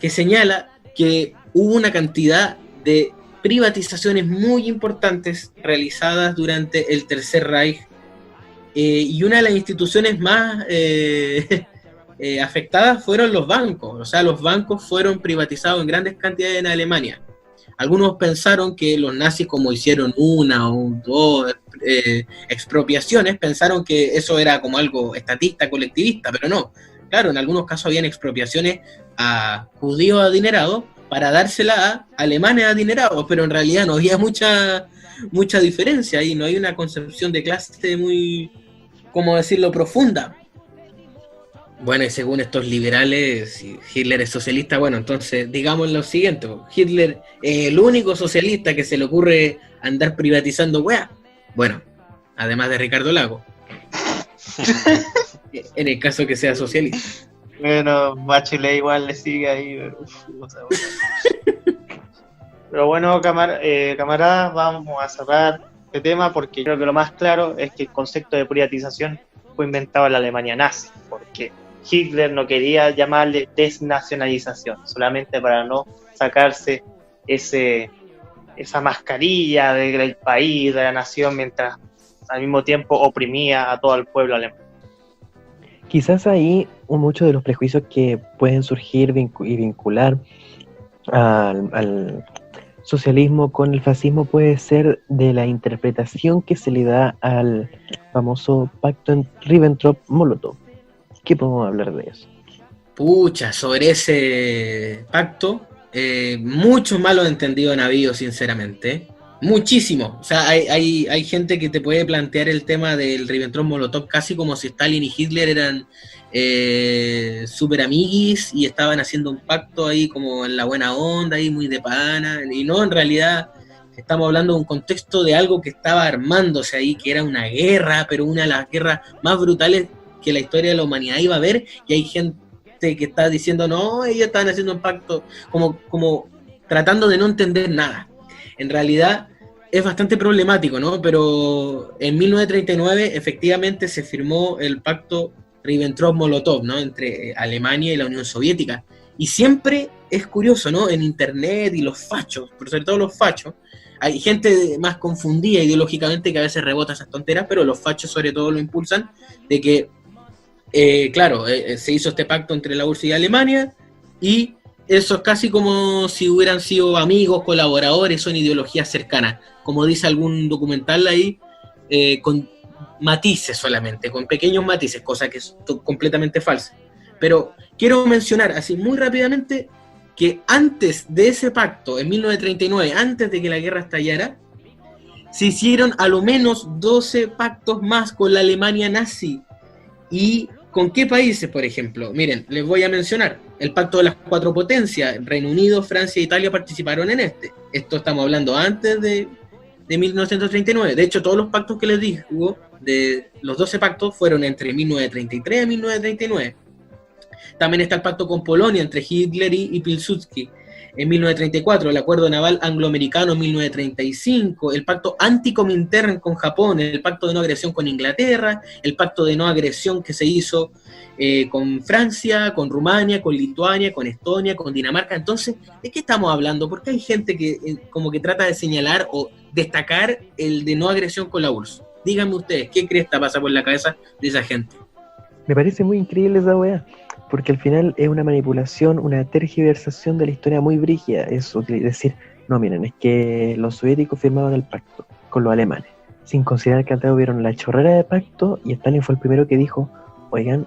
que señala que hubo una cantidad de privatizaciones muy importantes realizadas durante el Tercer Reich, y una de las instituciones más afectadas fueron los bancos. O sea, los bancos fueron privatizados en grandes cantidades en Alemania. Algunos pensaron que los nazis, como hicieron una o dos expropiaciones, pensaron que eso era como algo estatista, colectivista, pero no. Claro, en algunos casos habían expropiaciones a judíos adinerados para dársela a alemanes adinerados, pero en realidad no había mucha diferencia y no hay una concepción de clase muy, ¿cómo decirlo?, profunda. Bueno, y según estos liberales, si Hitler es socialista, bueno, entonces digamos lo siguiente: Hitler es el único socialista que se le ocurre andar privatizando weá. Bueno, además de Ricardo Lagos. En el caso que sea socialista. Bueno, Bachelet igual le sigue ahí, pero bueno, camaradas, vamos a cerrar este tema, porque creo que lo más claro es que el concepto de privatización fue inventado en la Alemania nazi, porque Hitler no quería llamarle desnacionalización, solamente para no sacarse esa mascarilla del país, de la nación, mientras al mismo tiempo oprimía a todo el pueblo alemán. Quizás ahí muchos de los prejuicios que pueden surgir y vincular al socialismo con el fascismo puede ser de la interpretación que se le da al famoso pacto Ribbentrop-Molotov. ¿Qué podemos hablar de eso? Pucha, sobre ese pacto, muchos malos entendidos han habido, sinceramente. Muchísimo. O sea, hay gente que te puede plantear el tema del Ribbentrop-Molotov casi como si Stalin y Hitler súper amiguis y estaban haciendo un pacto ahí como en la buena onda, ahí muy de pana, y no, en realidad estamos hablando de un contexto de algo que estaba armándose ahí, que era una guerra, pero una de las guerras más brutales que la historia de la humanidad iba a ver, y hay gente que está diciendo, no, ellos estaban haciendo un pacto, como tratando de no entender nada. En realidad es bastante problemático, ¿no? Pero en 1939 efectivamente se firmó el pacto Ribbentrop-Molotov, ¿no? Entre Alemania y la Unión Soviética. Y siempre es curioso, ¿no? En internet y los fachos, pero sobre todo los fachos, hay gente más confundida ideológicamente que a veces rebota esas tonteras, pero los fachos sobre todo lo impulsan, de que, se hizo este pacto entre la URSS y Alemania, y eso es casi como si hubieran sido amigos, colaboradores, son ideologías cercanas, como dice algún documental ahí, con matices solamente, con pequeños matices, cosa que es completamente falsa. Pero quiero mencionar así muy rápidamente que antes de ese pacto, en 1939, antes de que la guerra estallara, se hicieron a lo menos 12 pactos más con la Alemania nazi. ¿Y con qué países, por ejemplo? Miren, les voy a mencionar. El pacto de las 4 potencias, Reino Unido, Francia e Italia participaron en este. Esto estamos hablando antes de 1939. De hecho, todos los pactos que les digo, de los 12 pactos, fueron entre 1933 y 1939. También está el pacto con Polonia entre Hitler y Pilsudski en 1934, el acuerdo naval angloamericano en 1935, el pacto anti-Comintern con Japón, el pacto de no agresión con Inglaterra, el pacto de no agresión que se hizo con Francia, con Rumania, con Lituania, con Estonia, con Dinamarca. Entonces, ¿de qué estamos hablando? Porque hay gente que como que trata de señalar o destacar el de no agresión con la URSS. Díganme ustedes, ¿qué cresta pasa por la cabeza de esa gente? Me parece muy increíble esa weá, porque al final es una manipulación, una tergiversación de la historia muy brígida. Es decir, no, miren, es que los soviéticos firmaron el pacto con los alemanes, sin considerar que atrás hubieron la chorrera de pacto, y Stalin fue el primero que dijo, oigan,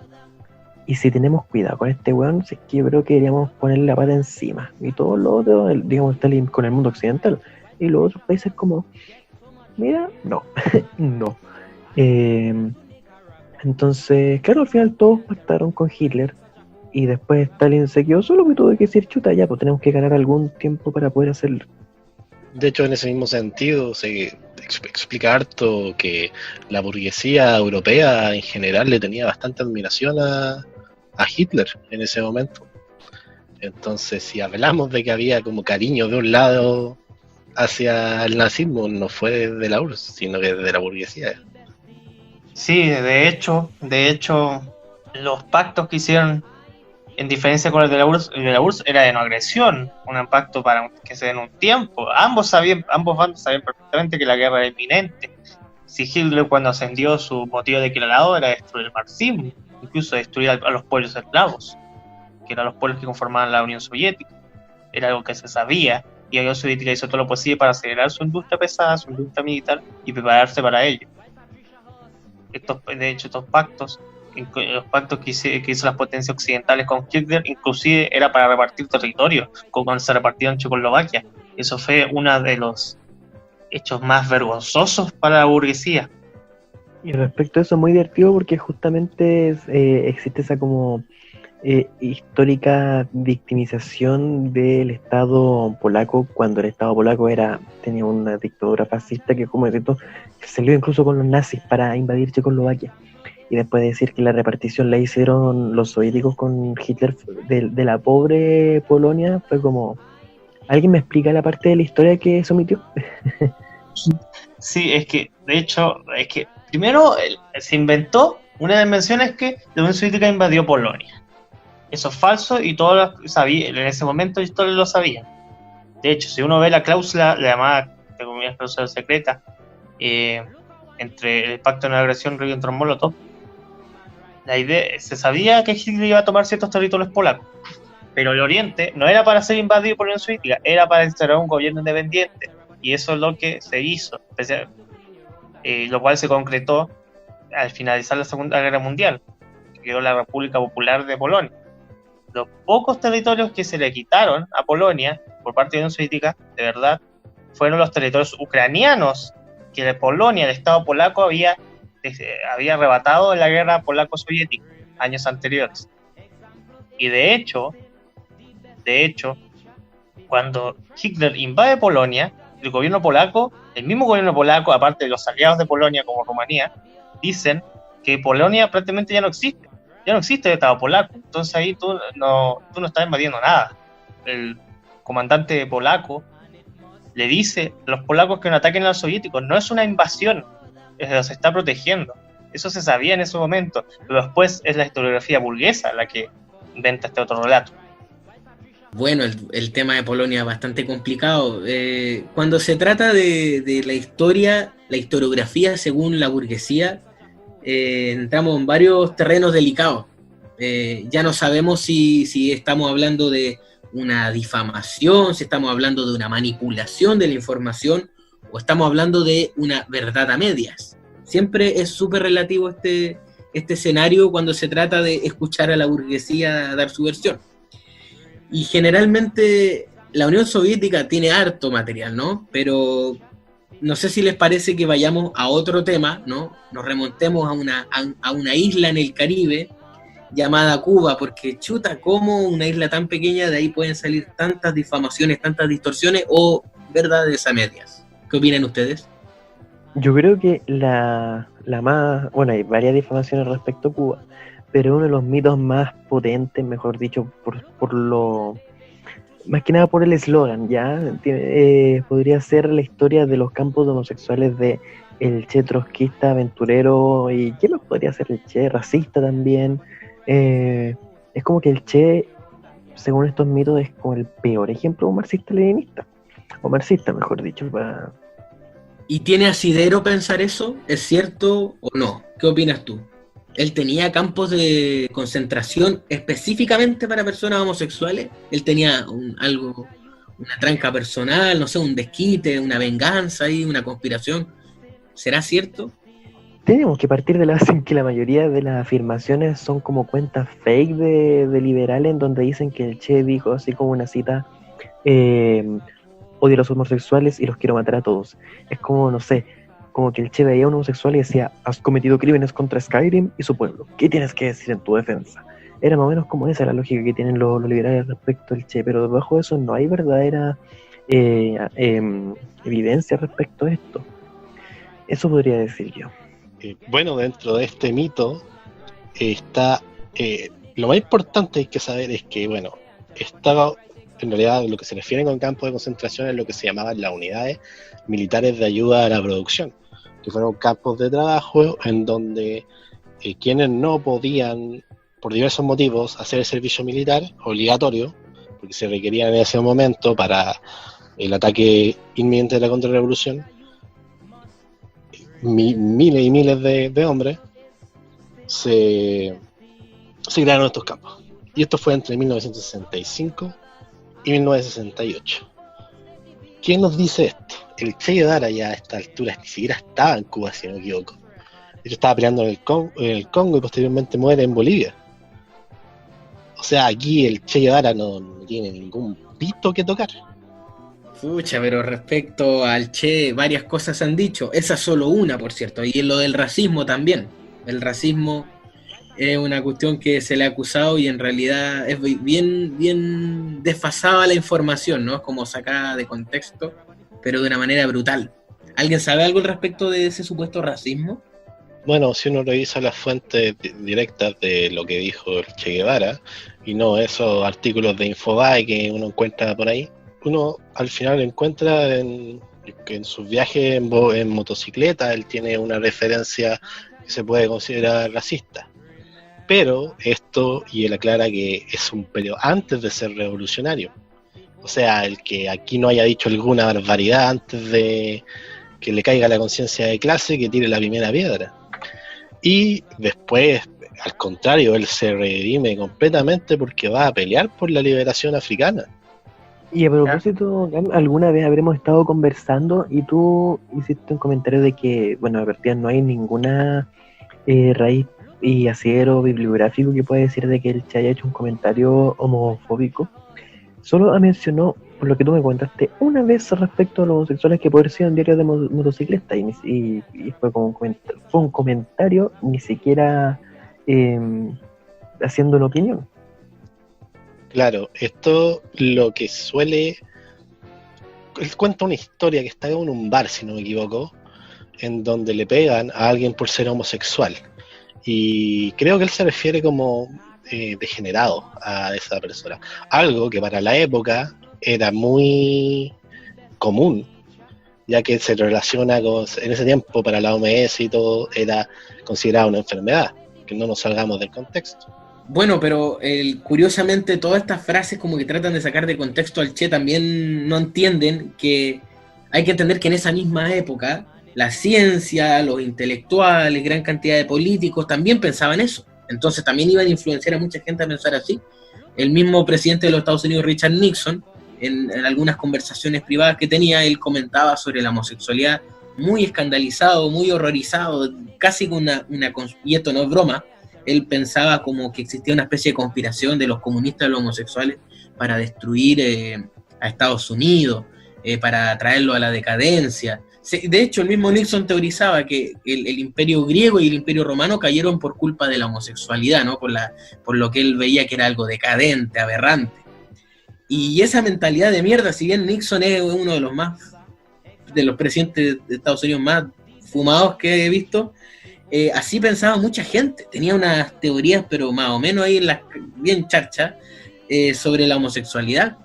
y si tenemos cuidado con este weón, es que yo creo que deberíamos ponerle la pata encima. Y todo lo otro, digamos, Stalin con el mundo occidental, y los otros países como, mira, no, no. Entonces, claro, al final todos pactaron con Hitler, y después Stalin se quedó solo, porque tuvo que decir, chuta, ya, pues tenemos que ganar algún tiempo para poder hacerlo. De hecho, en ese mismo sentido, se explica harto que la burguesía europea en general le tenía bastante admiración a Hitler en ese momento. Entonces, si hablamos de que había como cariño de un lado hacia el nazismo, no fue de la URSS, sino que de la burguesía. Sí, de hecho, los pactos que hicieron, en diferencia con el de la URSS era de no agresión, un pacto para que se den un tiempo. Ambos bandos sabían perfectamente que la guerra era inminente. Si Hitler, cuando ascendió, su motivo declarado era destruir el marxismo, incluso destruir a los pueblos eslavos, que eran los pueblos que conformaban la Unión Soviética. Era algo que se sabía, y la Unión Soviética hizo todo lo posible para acelerar su industria pesada, su industria militar, y prepararse para ello. De hecho, estos pactos, los pactos que hizo las potencias occidentales con Hitler, inclusive era para repartir territorio, como cuando se repartió en Checoslovaquia. Eso fue uno de los hechos más vergonzosos para la burguesía. Y respecto a eso es muy divertido, porque justamente existe esa como histórica victimización del Estado polaco, cuando el Estado polaco tenía una dictadura fascista que, como decía, se lió incluso con los nazis para invadir Checoslovaquia. Y después de decir que la repartición la hicieron los soviéticos con Hitler de la pobre Polonia, fue como, ¿alguien me explica la parte de la historia que se omitió? Sí, de hecho, primero se inventó una dimensión, es que la Unión Soviética invadió Polonia. Eso es falso, y todos sabían, en ese momento todos lo sabían. De hecho, si uno ve la cláusula, la llamada cláusula secreta, entre el pacto de no agresión Ribbentrop-Molotov, la idea, se sabía que Hitler iba a tomar ciertos territorios polacos, pero el Oriente no era para ser invadido por la Unión Soviética, era para instaurar un gobierno independiente, y eso es lo que se hizo, lo cual se concretó al finalizar la Segunda Guerra Mundial, que quedó la República Popular de Polonia. Los pocos territorios que se le quitaron a Polonia por parte de la Unión Soviética, de verdad, fueron los territorios ucranianos que de Polonia, el Estado polaco, había arrebatado en la guerra polaco-soviética. años anteriores. Y de hecho, cuando Hitler invade Polonia, el gobierno polaco, el mismo gobierno polaco, aparte de los aliados de Polonia como Rumanía, dicen que Polonia prácticamente ya no existe el Estado polaco. Entonces ahí tú no estás invadiendo nada. El comandante polaco le dice a los polacos que no ataquen a los soviéticos. No es una invasión, se está protegiendo. Eso se sabía en ese momento, pero después es la historiografía burguesa la que inventa este otro relato. Bueno, el tema de Polonia es bastante complicado. Cuando se trata de la historia, la historiografía según la burguesía, entramos en varios terrenos delicados. Ya no sabemos si estamos hablando de una difamación, si estamos hablando de una manipulación de la información, o estamos hablando de una verdad a medias. Siempre es súper relativo este escenario cuando se trata de escuchar a la burguesía dar su versión. Y generalmente la Unión Soviética tiene harto material, ¿no? Pero no sé si les parece que vayamos a otro tema, ¿no? Nos remontemos a una isla en el Caribe llamada Cuba, porque chuta, ¿cómo una isla tan pequeña de ahí pueden salir tantas difamaciones, tantas distorsiones o verdades a medias? ¿Qué opinan ustedes? Yo creo que la más... Bueno, hay varias difamaciones respecto a Cuba, pero uno de los mitos más potentes, mejor dicho, por lo... Más que nada por el eslogan, ¿ya? Podría ser la historia de los campos homosexuales de el Che trotskista, aventurero, y ¿qué más podría ser el Che? Racista también. Es como que el Che, según estos mitos, es como el peor ejemplo de un marxista-leninista. O marxista, mejor dicho. ¿Y tiene asidero pensar eso? ¿Es cierto o no? ¿Qué opinas tú? ¿Él tenía campos de concentración específicamente para personas homosexuales? ¿Él tenía una tranca personal, no sé, un desquite, una venganza ahí, una conspiración? ¿Será cierto? Tenemos que partir de la base en que la mayoría de las afirmaciones son como cuentas fake de liberales, en donde dicen que el Che dijo, así como una cita, odio a los homosexuales y los quiero matar a todos. Es como, no sé, como que el Che veía a un homosexual y decía, has cometido crímenes contra Skyrim y su pueblo, ¿qué tienes que decir en tu defensa? Era más o menos como esa la lógica que tienen los liberales respecto al Che, pero debajo de eso no hay verdadera evidencia respecto a esto. Eso podría decir yo. Bueno, dentro de este mito está... lo más importante hay que saber es que, bueno, estaba... En realidad, lo que se refiere con campos de concentración es lo que se llamaban las unidades militares de ayuda a la producción, que fueron campos de trabajo en donde quienes no podían, por diversos motivos, hacer el servicio militar obligatorio, porque se requerían en ese momento para el ataque inminente de la contrarrevolución, miles y miles de hombres, se crearon estos campos. Y esto fue entre 1965 y 1968. ¿Quién nos dice esto? El Che Guevara ya a esta altura ni siquiera estaba en Cuba, si no me equivoco. De hecho, estaba peleando en el Congo y posteriormente muere en Bolivia. O sea, aquí el Che Guevara no tiene ningún pito que tocar. Pucha, pero respecto al Che, varias cosas han dicho. Esa es solo una, por cierto. Y lo del racismo también. El racismo es una cuestión que se le ha acusado y en realidad es bien desfasada la información, ¿no? Es como sacada de contexto, pero de una manera brutal. ¿Alguien sabe algo al respecto de ese supuesto racismo? Bueno, si uno revisa las fuentes directas de lo que dijo el Che Guevara, y no esos artículos de Infobae que uno encuentra por ahí, uno al final encuentra que en sus viajes en motocicleta él tiene una referencia que se puede considerar racista. Pero esto, y él aclara que es un periodo antes de ser revolucionario. O sea, el que aquí no haya dicho alguna barbaridad antes de que le caiga la conciencia de clase, que tire la primera piedra. Y después, al contrario, él se redime completamente porque va a pelear por la liberación africana. Y a propósito, alguna vez habremos estado conversando y tú hiciste un comentario de que, bueno, de partida no hay ninguna raíz y asidero bibliográfico que pueda decir de que el Che haya hecho un comentario homofóbico. Solo mencionó, por lo que tú me contaste, una vez respecto a los homosexuales que podría ser un diario de motocicleta y fue como un comentario ni siquiera haciendo una opinión. Claro, esto lo que suele... Él cuenta una historia que está en un bar, si no me equivoco, en donde le pegan a alguien por ser homosexual. Y creo que él se refiere como degenerado a esa persona. Algo que para la época era muy común, ya que se relaciona con, en ese tiempo para la OMS y todo, era considerada una enfermedad, que no nos salgamos del contexto. Bueno, pero curiosamente todas estas frases como que tratan de sacar de contexto al Che también no entienden que hay que entender que en esa misma época la ciencia, los intelectuales, gran cantidad de políticos también pensaban eso. Entonces también iban a influenciar a mucha gente a pensar así. El mismo presidente de los Estados Unidos, Richard Nixon, en algunas conversaciones privadas que tenía, él comentaba sobre la homosexualidad muy escandalizado, muy horrorizado, casi con y esto no es broma, él pensaba como que existía una especie de conspiración de los comunistas y los homosexuales para destruir a Estados Unidos, para traerlo a la decadencia. De hecho, el mismo Nixon teorizaba que el imperio griego y el imperio romano cayeron por culpa de la homosexualidad, ¿no? Por lo que él veía que era algo decadente, aberrante. Y esa mentalidad de mierda, si bien Nixon es uno de los presidentes de Estados Unidos más fumados que he visto, así pensaba mucha gente. Tenía unas teorías, pero más o menos ahí bien charchas, sobre la homosexualidad.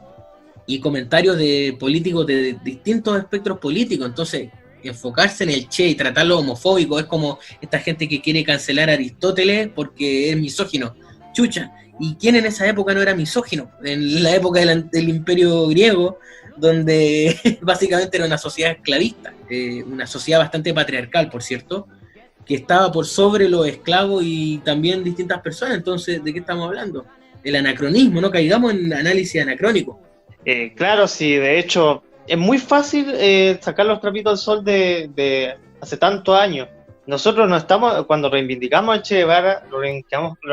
Y comentarios de políticos de distintos espectros políticos. Entonces, enfocarse en el Che y tratarlo homofóbico es como esta gente que quiere cancelar a Aristóteles porque es misógino. Chucha, ¿y quién en esa época no era misógino? En la época del Imperio griego, donde básicamente era una sociedad esclavista, una sociedad bastante patriarcal, por cierto, que estaba por sobre los esclavos y también distintas personas. Entonces, ¿de qué estamos hablando? El anacronismo, no caigamos en análisis anacrónico. Claro, sí, de hecho, es muy fácil sacar los trapitos al sol de hace tantos años. Nosotros no estamos, cuando reivindicamos a Che Guevara, lo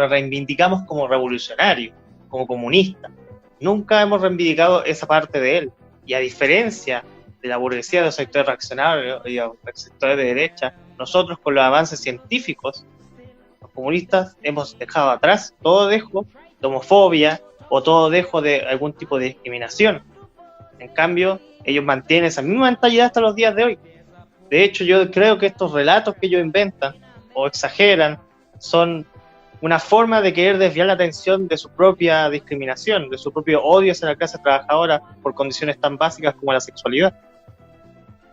reivindicamos como revolucionario, como comunista. Nunca hemos reivindicado esa parte de él. Y a diferencia de la burguesía de los sectores reaccionarios y los sectores de derecha, nosotros con los avances científicos, los comunistas, hemos dejado atrás todo dejo de homofobia, o todo dejo de algún tipo de discriminación. En cambio, ellos mantienen esa misma mentalidad hasta los días de hoy. De hecho, yo creo que estos relatos que ellos inventan o exageran son una forma de querer desviar la atención de su propia discriminación, de su propio odio hacia la clase trabajadora por condiciones tan básicas como la sexualidad.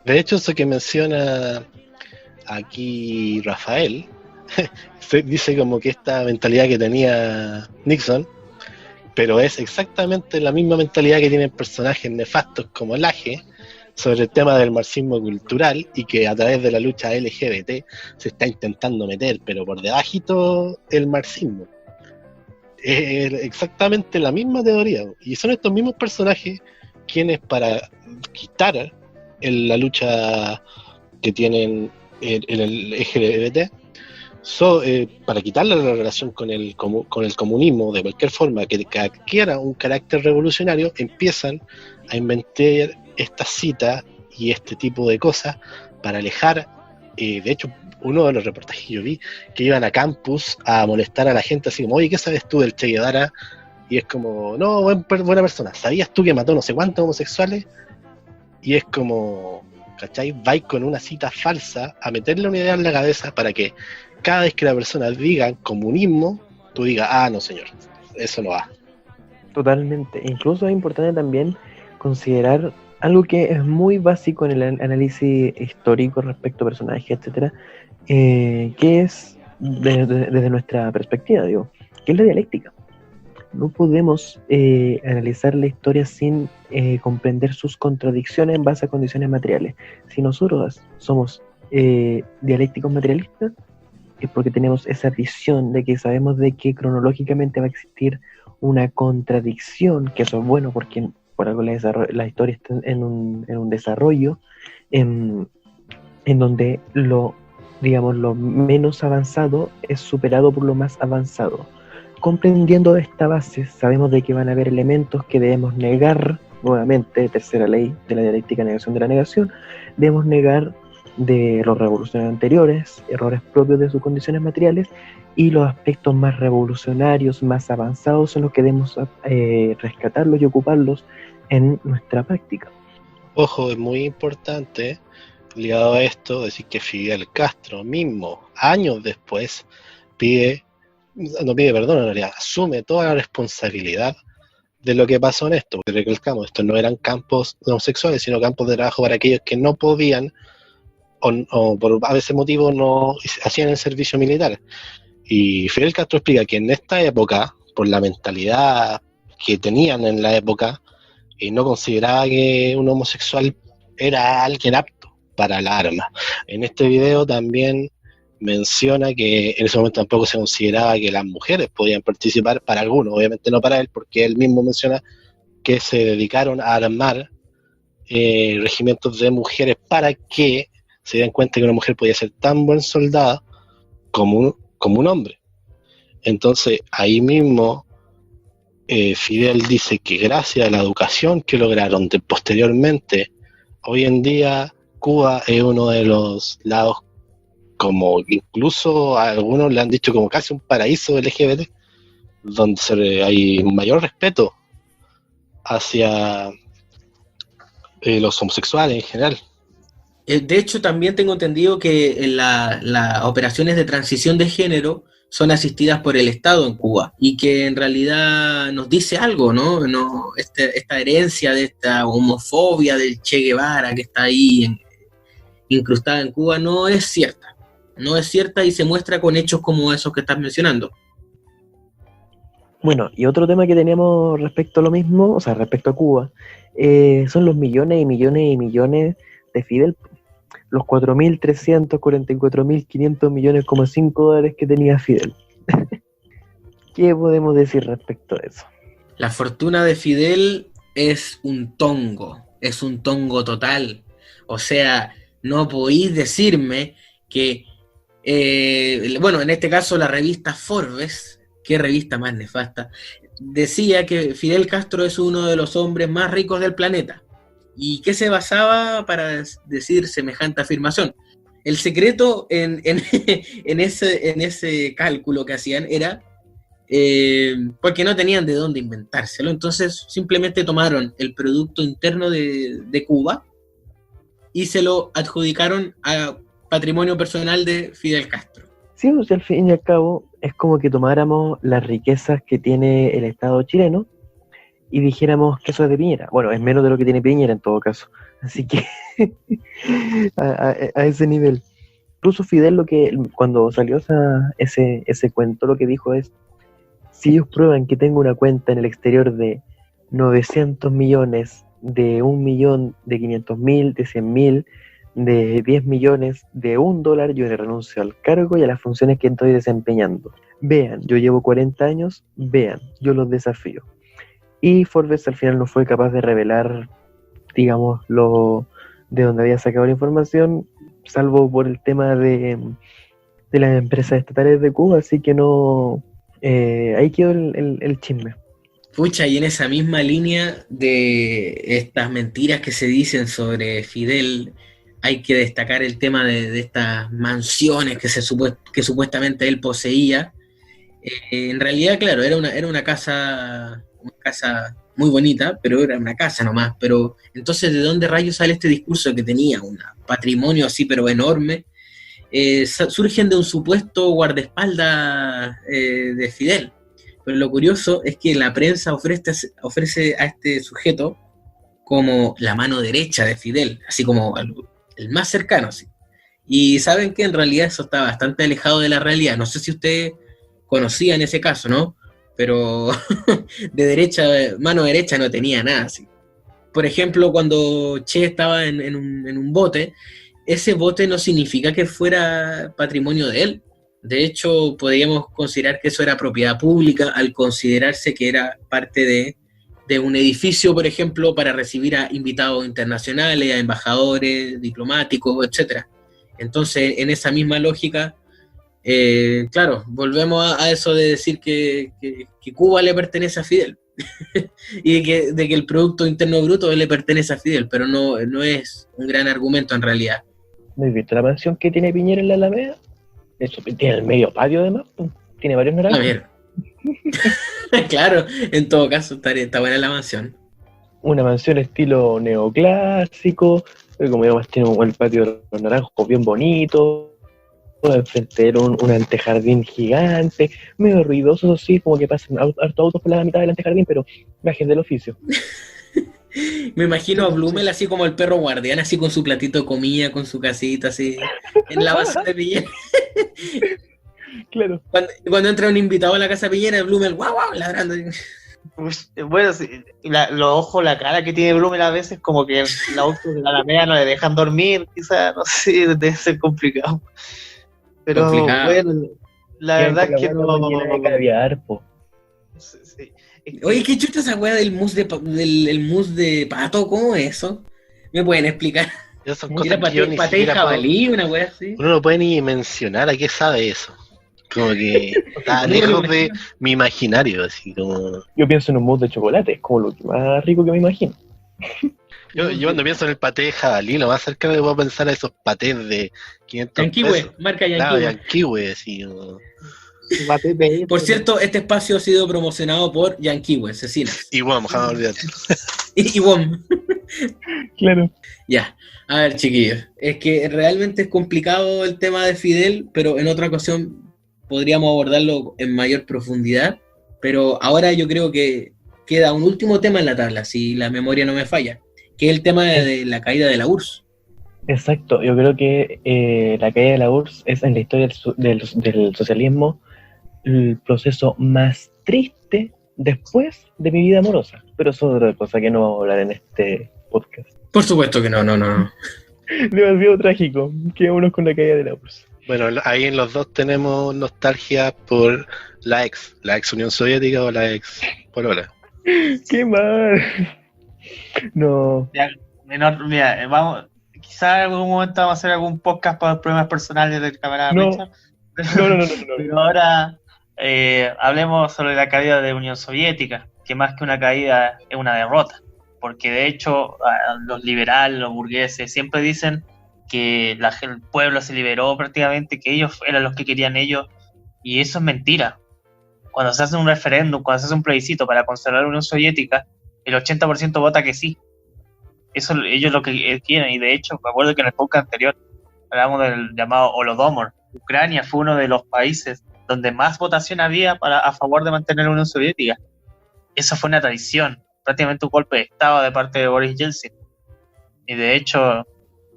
De hecho, eso que menciona aquí Rafael, dice como que esta mentalidad que tenía Nixon, pero es exactamente la misma mentalidad que tienen personajes nefastos como Laje sobre el tema del marxismo cultural y que a través de la lucha LGBT se está intentando meter, pero por debajito el marxismo. Es exactamente la misma teoría, y son estos mismos personajes quienes para quitar la lucha que tienen en el LGBT, para quitarle la relación con el comunismo de cualquier forma que adquiera un carácter revolucionario, empiezan a inventar estas citas y este tipo de cosas para alejar. De hecho, uno de los reportajes que yo vi, que iban a campus a molestar a la gente así como, oye, ¿qué sabes tú del Che Guevara? Y es como, no, buena persona, ¿sabías tú que mató no sé cuántos homosexuales? Y es como, ¿cachai? Vais con una cita falsa a meterle una idea en la cabeza para que cada vez que la persona diga comunismo, tú digas, no señor, eso no va. Totalmente. Incluso es importante también considerar algo que es muy básico en el análisis histórico respecto a personajes, etcétera, que es desde nuestra perspectiva, digo, que es la dialéctica. No podemos analizar la historia sin comprender sus contradicciones en base a condiciones materiales. Si nosotros somos dialécticos materialistas, es porque tenemos esa visión de que sabemos de que cronológicamente va a existir una contradicción, que eso es bueno porque por algo la historia está en un desarrollo en donde lo menos avanzado es superado por lo más avanzado. Comprendiendo esta base, sabemos de que van a haber elementos que debemos negar, nuevamente, tercera ley de la dialéctica, negación de la negación, debemos negar de los revolucionarios anteriores, errores propios de sus condiciones materiales, y los aspectos más revolucionarios, más avanzados, son los que debemos rescatarlos y ocuparlos en nuestra práctica. Ojo, es muy importante, ligado a esto, decir que Fidel Castro mismo, años después, asume toda la responsabilidad de lo que pasó en esto, porque recalcamos, estos no eran campos homosexuales, sino campos de trabajo para aquellos que no podían, o por a veces motivos no hacían el servicio militar. Y Fidel Castro explica que en esta época, por la mentalidad que tenían en la época, no consideraba que un homosexual era alguien apto para la arma. En este video también menciona que en ese momento tampoco se consideraba que las mujeres podían participar, para algunos, obviamente no para él, porque él mismo menciona que se dedicaron a armar regimientos de mujeres para que se den cuenta que una mujer podía ser tan buen soldado como un hombre. Entonces ahí mismo Fidel dice que gracias a la educación que lograron posteriormente, hoy en día Cuba es uno de los lados, como incluso a algunos le han dicho como casi un paraíso LGBT, donde hay un mayor respeto hacia los homosexuales en general. De hecho, también tengo entendido que las operaciones de transición de género son asistidas por el Estado en Cuba, y que en realidad nos dice algo, ¿no? Esta herencia de esta homofobia del Che Guevara que está ahí incrustada en Cuba no es cierta. No es cierta, y se muestra con hechos como esos que estás mencionando. Bueno, y otro tema que teníamos respecto a lo mismo, o sea, respecto a Cuba, son los millones y millones y millones de Fidel, los 4.344.500 millones, como $5 que tenía Fidel. ¿Qué podemos decir respecto a eso? La fortuna de Fidel es un tongo total. O sea, no podéis decirme que, bueno, en este caso la revista Forbes, qué revista más nefasta, decía que Fidel Castro es uno de los hombres más ricos del planeta. ¿Y qué se basaba para decir semejante afirmación? El secreto en ese cálculo que hacían era porque no tenían de dónde inventárselo. Entonces simplemente tomaron el Producto Interno de Cuba y se lo adjudicaron a patrimonio personal de Fidel Castro. Sí, pues al fin y al cabo es como que tomáramos las riquezas que tiene el Estado chileno y dijéramos que eso es de Piñera. Bueno, es menos de lo que tiene Piñera en todo caso. Así que a ese nivel. Incluso Fidel, cuando salió ese cuento, lo que dijo es: si ellos prueban que tengo una cuenta en el exterior de 900 millones, de 1 millón, de 500.000, de 100.000, de 10 millones, de $1, yo le renuncio al cargo y a las funciones que estoy desempeñando. Vean, yo llevo 40 años, vean, yo los desafío. Y Forbes al final no fue capaz de revelar, digamos, de donde había sacado la información, salvo por el tema de las empresas estatales de Cuba, así que no, ahí quedó el chisme. Pucha, y en esa misma línea de estas mentiras que se dicen sobre Fidel, hay que destacar el tema de estas mansiones que supuestamente él poseía. En realidad, claro, era una casa muy bonita, pero era una casa nomás. Pero entonces, ¿de dónde rayos sale este discurso que tenía un patrimonio así, pero enorme? Surgen de un supuesto guardaespaldas de Fidel. Pero lo curioso es que la prensa ofrece a este sujeto como la mano derecha de Fidel, así como el más cercano, ¿sí? Y saben que en realidad eso está bastante alejado de la realidad. No sé si ustedes conocían ese caso, ¿no? Pero mano derecha no tenía nada así. Por ejemplo, cuando Che estaba en un bote, ese bote no significa que fuera patrimonio de él. De hecho, podríamos considerar que eso era propiedad pública al considerarse que era parte de un edificio, por ejemplo, para recibir a invitados internacionales, a embajadores, diplomáticos, etc. Entonces, en esa misma lógica, claro, volvemos a eso de decir que Cuba le pertenece a Fidel y de que el Producto Interno Bruto le pertenece a Fidel, pero no es un gran argumento en realidad. ¿No has visto la mansión que tiene Piñera en la Alameda? Eso, tiene el medio patio además, pues. Tiene varios naranjos. A ver. Claro, en todo caso está buena la mansión. Una mansión estilo neoclásico, como digamos, tiene el patio de los naranjos bien bonito, enfrente era un antejardín gigante, medio ruidoso, sí, como que pasan hartos autos por la mitad del antejardín, pero gajes del oficio. Me imagino a Blumel así como el perro guardián, así con su platito de comida, con su casita, así, en la base de Piñera. Claro. Cuando entra un invitado a la casa de Piñera, Blumel, guau, guau, ladrando. Bueno, sí, los ojos, la cara que tiene Blumel a veces, como que los autos de la Alameda no le dejan dormir, quizás, no sé, debe ser complicado. Pero complicado. Bueno, la verdad es que no. De caviar, po. Sí. Oye, ¿qué chucha esa weá del mousse el mousse de pato? ¿Cómo es eso? ¿Me pueden explicar? Esas son Era cosas que yo ni paté de siquiera jabalí, una weá así. uno no puede ni mencionar a qué sabe eso. Como que está lejos de mi imaginario, así como... Yo pienso en un mousse de chocolate, es como lo más rico que me imagino. Yo cuando pienso en el paté de jabalí, lo más cercano que puedo pensar a esos patés de 500 Yanquiwe, pesos. marca Claro, Yanquiwe. Yanquiwe, así como... Por cierto, este espacio ha sido promocionado por Yanquiwe, Cecinas. Y bueno, jamás olvidar. Y WOM. Claro. Ya, a ver, chiquillos, es que realmente es complicado el tema de Fidel, pero en otra ocasión podríamos abordarlo en mayor profundidad, pero ahora yo creo que queda un último tema en la tabla, si la memoria no me falla, que es el tema de la caída de la URSS. Exacto, yo creo que la caída de la URSS es en la historia del socialismo el proceso más triste después de mi vida amorosa, pero eso es otra cosa que no vamos a hablar en este podcast. Por supuesto que no. Demasiado trágico, quedémonos con la caída de la URSS. Bueno, ahí en los dos tenemos nostalgia por la ex Unión Soviética o la ex polola. ¡Qué mal! No. Ya, mira, vamos, quizás en algún momento vamos a hacer algún podcast para problemas personales del camarada Richard. No. Pero ahora hablemos sobre la caída de la Unión Soviética, que más que una caída es una derrota, porque de hecho los liberales, los burgueses siempre dicen que el pueblo se liberó prácticamente, que ellos eran los que querían ellos, y eso es mentira. Cuando se hace un referéndum, cuando se hace un plebiscito para conservar la Unión Soviética, el 80% vota que sí. Eso ellos lo que quieren, y de hecho me acuerdo que en el podcast anterior hablamos del llamado Holodomor. Ucrania fue uno de los países donde más votación había a favor de mantener la Unión Soviética. Eso fue una traición, prácticamente un golpe de Estado de parte de Boris Yeltsin. Y de hecho...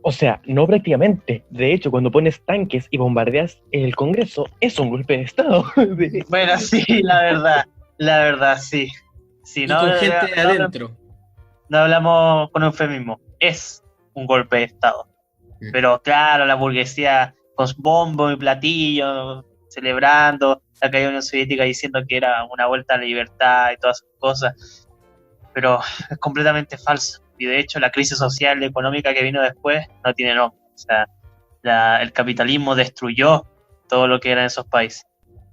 O sea, no prácticamente. De hecho, cuando pones tanques y bombardeas el Congreso, es un golpe de Estado. Bueno, sí, la verdad, sí. Sí, y no, con gente adentro. No hablamos con eufemismo. Es un golpe de Estado. Pero claro, la burguesía con bombo y platillo, celebrando la caída de la Unión Soviética, diciendo que era una vuelta a la libertad y todas esas cosas. Pero es completamente falso. Y de hecho la crisis social y económica que vino después no tiene nombre. O sea, el capitalismo destruyó todo lo que era en esos países.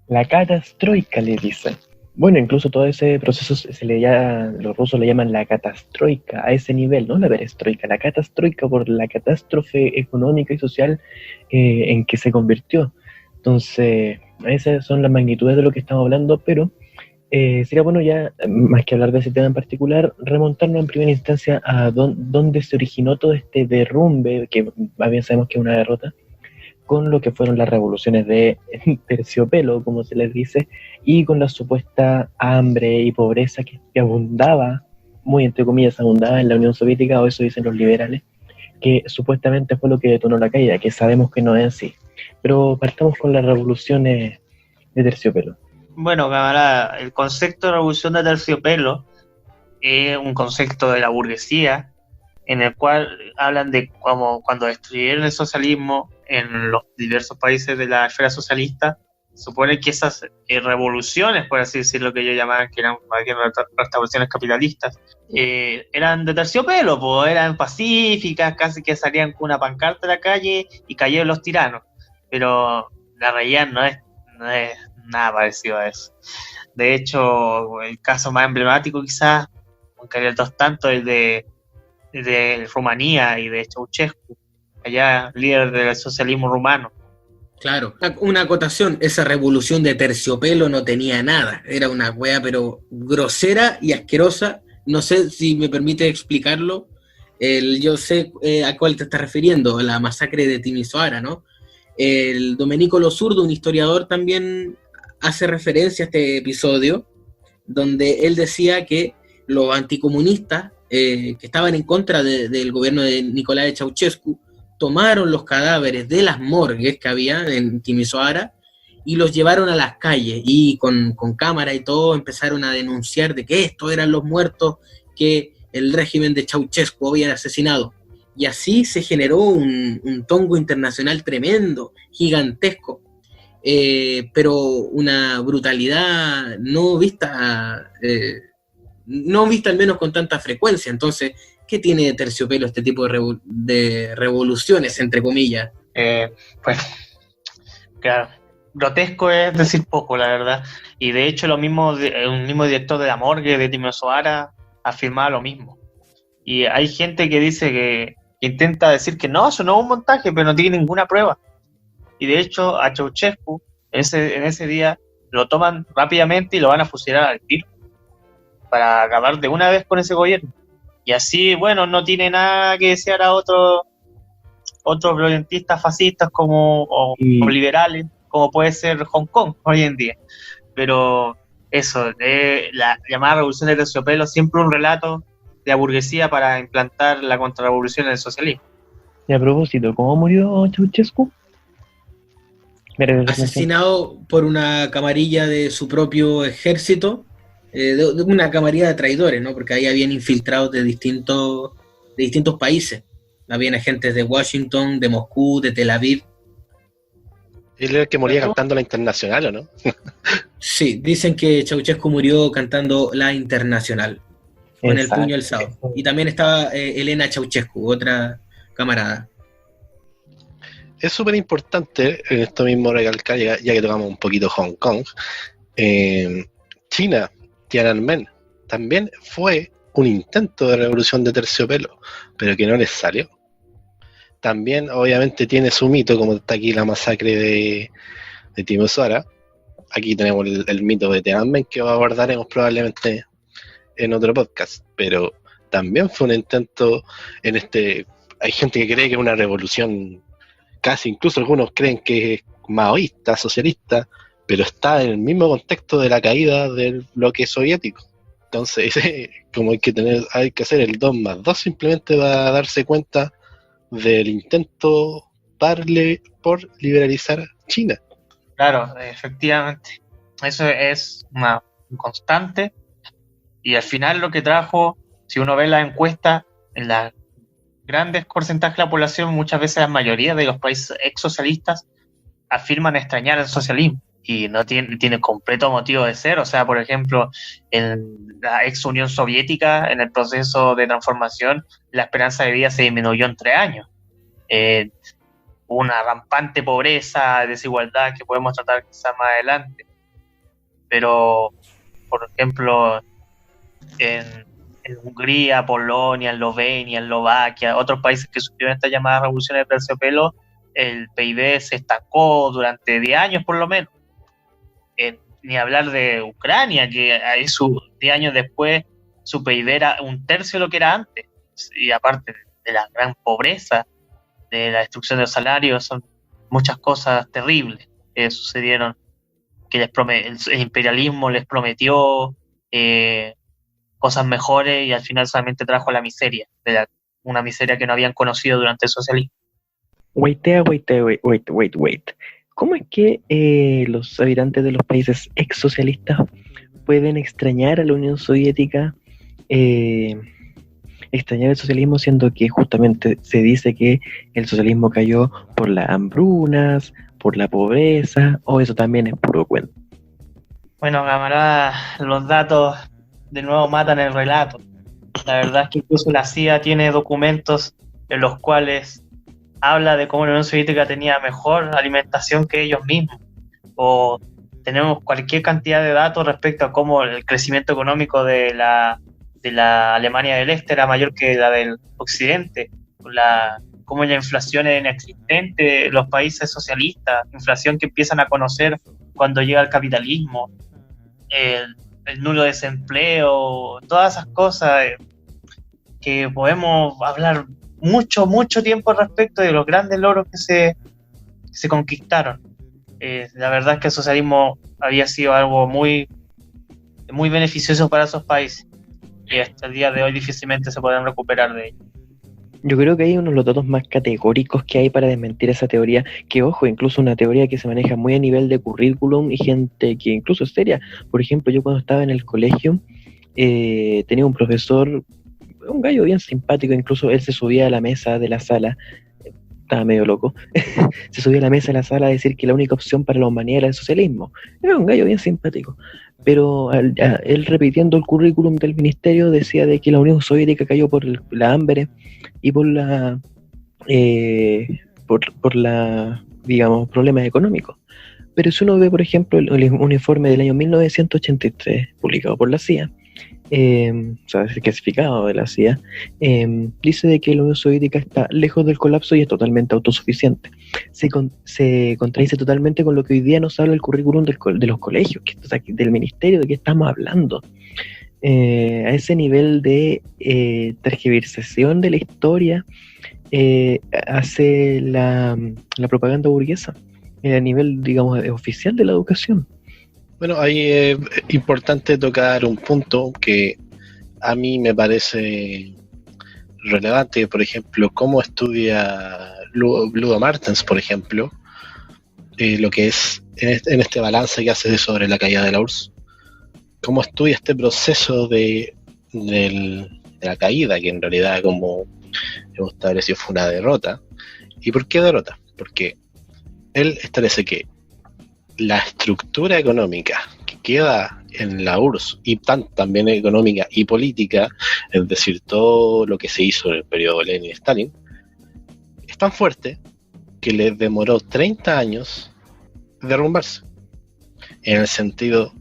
La catastroika le dicen. Bueno, incluso todo ese proceso los rusos le llaman la catastroika, a ese nivel, no la perestroika, la catastroika por la catástrofe económica y social en que se convirtió. Entonces, esas son las magnitudes de lo que estamos hablando, pero sería bueno ya, más que hablar de ese tema en particular, remontarnos en primera instancia a dónde se originó todo este derrumbe, que más bien sabemos que es una derrota, con lo que fueron las revoluciones de terciopelo, como se les dice, y con la supuesta hambre y pobreza que abundaba, muy entre comillas abundaba en la Unión Soviética, o eso dicen los liberales, que supuestamente fue lo que detonó la caída, que sabemos que no es así. Pero partamos con las revoluciones de terciopelo. Bueno, camarada, el concepto de revolución de terciopelo es un concepto de la burguesía, en el cual hablan de cómo cuando destruyeron el socialismo en los diversos países de la esfera socialista, supone que esas revoluciones, por así decirlo, que ellos llamaban que eran restauraciones capitalistas, eran de terciopelo, pues eran pacíficas, casi que salían con una pancarta a la calle y cayeron los tiranos. Pero la realidad no es nada parecido a eso. De hecho, el caso más emblemático quizás, aunque hay otros tantos, el de Rumanía y de Ceausescu. allá líder del socialismo rumano. Claro, una acotación, esa revolución de terciopelo no tenía nada, era una wea pero grosera y asquerosa, no sé si me permite explicarlo, yo sé a cuál te estás refiriendo, la masacre de Timisoara, ¿no? El Domenico Lo Zurdo, un historiador, también hace referencia a este episodio, donde él decía que los anticomunistas que estaban en contra del gobierno de Nicolae Ceausescu tomaron los cadáveres de las morgues que había en Timisoara y los llevaron a las calles y con cámara y todo empezaron a denunciar de que estos eran los muertos que el régimen de Ceausescu había asesinado. Y así se generó un tongo internacional tremendo, gigantesco, pero una brutalidad no vista al menos con tanta frecuencia. Entonces, ¿qué tiene de terciopelo este tipo de revoluciones, entre comillas? Pues, claro, grotesco es decir poco, la verdad. Y de hecho, un mismo director de la morgue de Timisoara afirmaba lo mismo. Y hay gente que dice que intenta decir que no, eso no es un montaje, pero no tiene ninguna prueba. Y de hecho, a Ceausescu, en ese día, lo toman rápidamente y lo van a fusilar al tiro para acabar de una vez con ese gobierno. Y así, bueno, no tiene nada que desear a otros violentistas fascistas o liberales, como puede ser Hong Kong hoy en día. Pero eso, la llamada revolución de terciopelo, siempre un relato de la burguesía para implantar la contrarrevolución en el socialismo. Y a propósito, ¿cómo murió Ceausescu? Asesinado por una camarilla de su propio ejército, de una camarilla de traidores, ¿no? Porque ahí habían infiltrados de distintos países. Habían agentes de Washington, de Moscú, de Tel Aviv. Él era el que moría cantando la Internacional, ¿o no? Sí, dicen que Ceausescu murió cantando la Internacional, con el puño alzado. Y también estaba Elena Ceausescu, otra camarada. Es súper importante en esto mismo recalcar, ya que tocamos un poquito Hong Kong, China, Tiananmen, también fue un intento de revolución de terciopelo, pero que no les salió. También, obviamente, tiene su mito, como está aquí la masacre de Timisoara. Aquí tenemos el mito de Tiananmen, que abordaremos probablemente en otro podcast, pero también fue un intento hay gente que cree que es una revolución, casi incluso algunos creen que es maoísta, socialista, pero está en el mismo contexto de la caída del bloque soviético. Entonces, como hay que hacer el 2 más 2 simplemente para darse cuenta del intento por liberalizar China. Claro, efectivamente. Eso es una constante. Y al final lo que trajo, si uno ve la encuesta, en las grandes porcentajes de la población, muchas veces la mayoría de los países ex socialistas afirman extrañar el socialismo. Y no tiene completo motivo de ser. O sea, por ejemplo, en la ex Unión Soviética, en el proceso de transformación, la esperanza de vida se disminuyó en 3 años. Una rampante pobreza, desigualdad que podemos tratar quizás más adelante. Pero, por ejemplo, en Hungría, Polonia, Eslovenia, Eslovaquia, otros países que sufrieron esta llamada revolución de terciopelo, el PIB se estancó durante 10 años por lo menos. Ni hablar de Ucrania, que ahí 10 años después su PIB era 1/3 de lo que era antes. Y aparte de la gran pobreza, de la destrucción de los salarios, son muchas cosas terribles que sucedieron, que el imperialismo les prometió cosas mejores y al final solamente trajo la miseria, una miseria que no habían conocido durante el socialismo. Wait. ¿Cómo es que los habitantes de los países ex socialistas pueden extrañar a la Unión Soviética, extrañar el socialismo, siendo que justamente se dice que el socialismo cayó por las hambrunas, por la pobreza, o eso también es puro cuento? Bueno, camarada, los datos de nuevo matan el relato. La verdad es que incluso la CIA tiene documentos en los cuales habla de cómo la Unión Soviética tenía mejor alimentación que ellos mismos, o tenemos cualquier cantidad de datos respecto a cómo el crecimiento económico de la Alemania del Este era mayor que la del Occidente, cómo la inflación es inexistente en los países socialistas, inflación que empiezan a conocer cuando llega el capitalismo, el nulo desempleo, todas esas cosas que podemos hablar mucho tiempo al respecto de los grandes logros que se conquistaron. La verdad es que el socialismo había sido algo muy beneficioso para esos países y hasta el día de hoy difícilmente se pueden recuperar de ello. Yo creo que hay uno de los datos más categóricos que hay para desmentir esa teoría, que ojo, incluso una teoría que se maneja muy a nivel de currículum y gente que incluso es seria. Por ejemplo, yo cuando estaba en el colegio tenía un profesor, un gallo bien simpático, incluso él se subía a la mesa de la sala, estaba medio loco, se subía a la mesa de la sala a decir que la única opción para la humanidad era el socialismo. Era un gallo bien simpático. Pero él repitiendo el currículum del ministerio decía de que la Unión Soviética cayó por la hambre y por la digamos, problemas económicos. Pero si uno ve, por ejemplo, un informe del año 1983 publicado por la CIA, o sea, clasificado de la CIA, dice de que la Unión Soviética está lejos del colapso y es totalmente autosuficiente. Se contradice totalmente con lo que hoy día nos habla el currículum de los colegios, o sea, del ministerio, de qué estamos hablando. A ese nivel de tergiversación de la historia hace la propaganda burguesa a nivel, digamos, oficial de la educación. Bueno, ahí es importante tocar un punto que a mí me parece relevante, por ejemplo, cómo estudia Ludo Martens, por ejemplo, lo que es en este balance que hace sobre la caída de la URSS, cómo estudia este proceso de la caída, que en realidad, como hemos establecido, fue una derrota. ¿Y por qué derrota? Porque él establece que la estructura económica que queda en la URSS, y también económica y política, es decir, todo lo que se hizo en el periodo de Lenin y Stalin, es tan fuerte que le demoró 30 años derrumbarse, en el sentido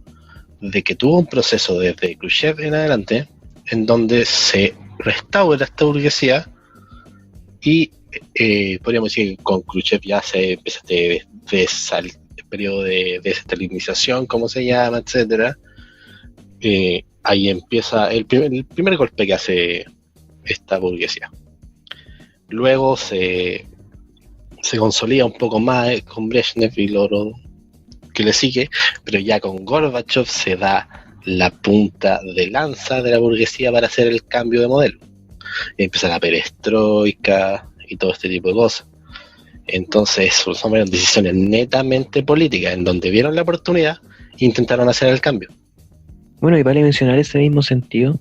de que tuvo un proceso desde Khrushchev en adelante, en donde se restaura esta burguesía y podríamos decir que con Khrushchev ya se empieza el periodo de desestalinización, como se llama, etcétera. Ahí empieza el primer golpe que hace esta burguesía. Luego se consolida un poco más con Brezhnev y lo que le sigue, pero ya con Gorbachev se da la punta de lanza de la burguesía para hacer el cambio de modelo. Y empieza la perestroika y todo este tipo de cosas. Entonces son decisiones netamente políticas, en donde vieron la oportunidad e intentaron hacer el cambio. Bueno, y vale mencionar ese mismo sentido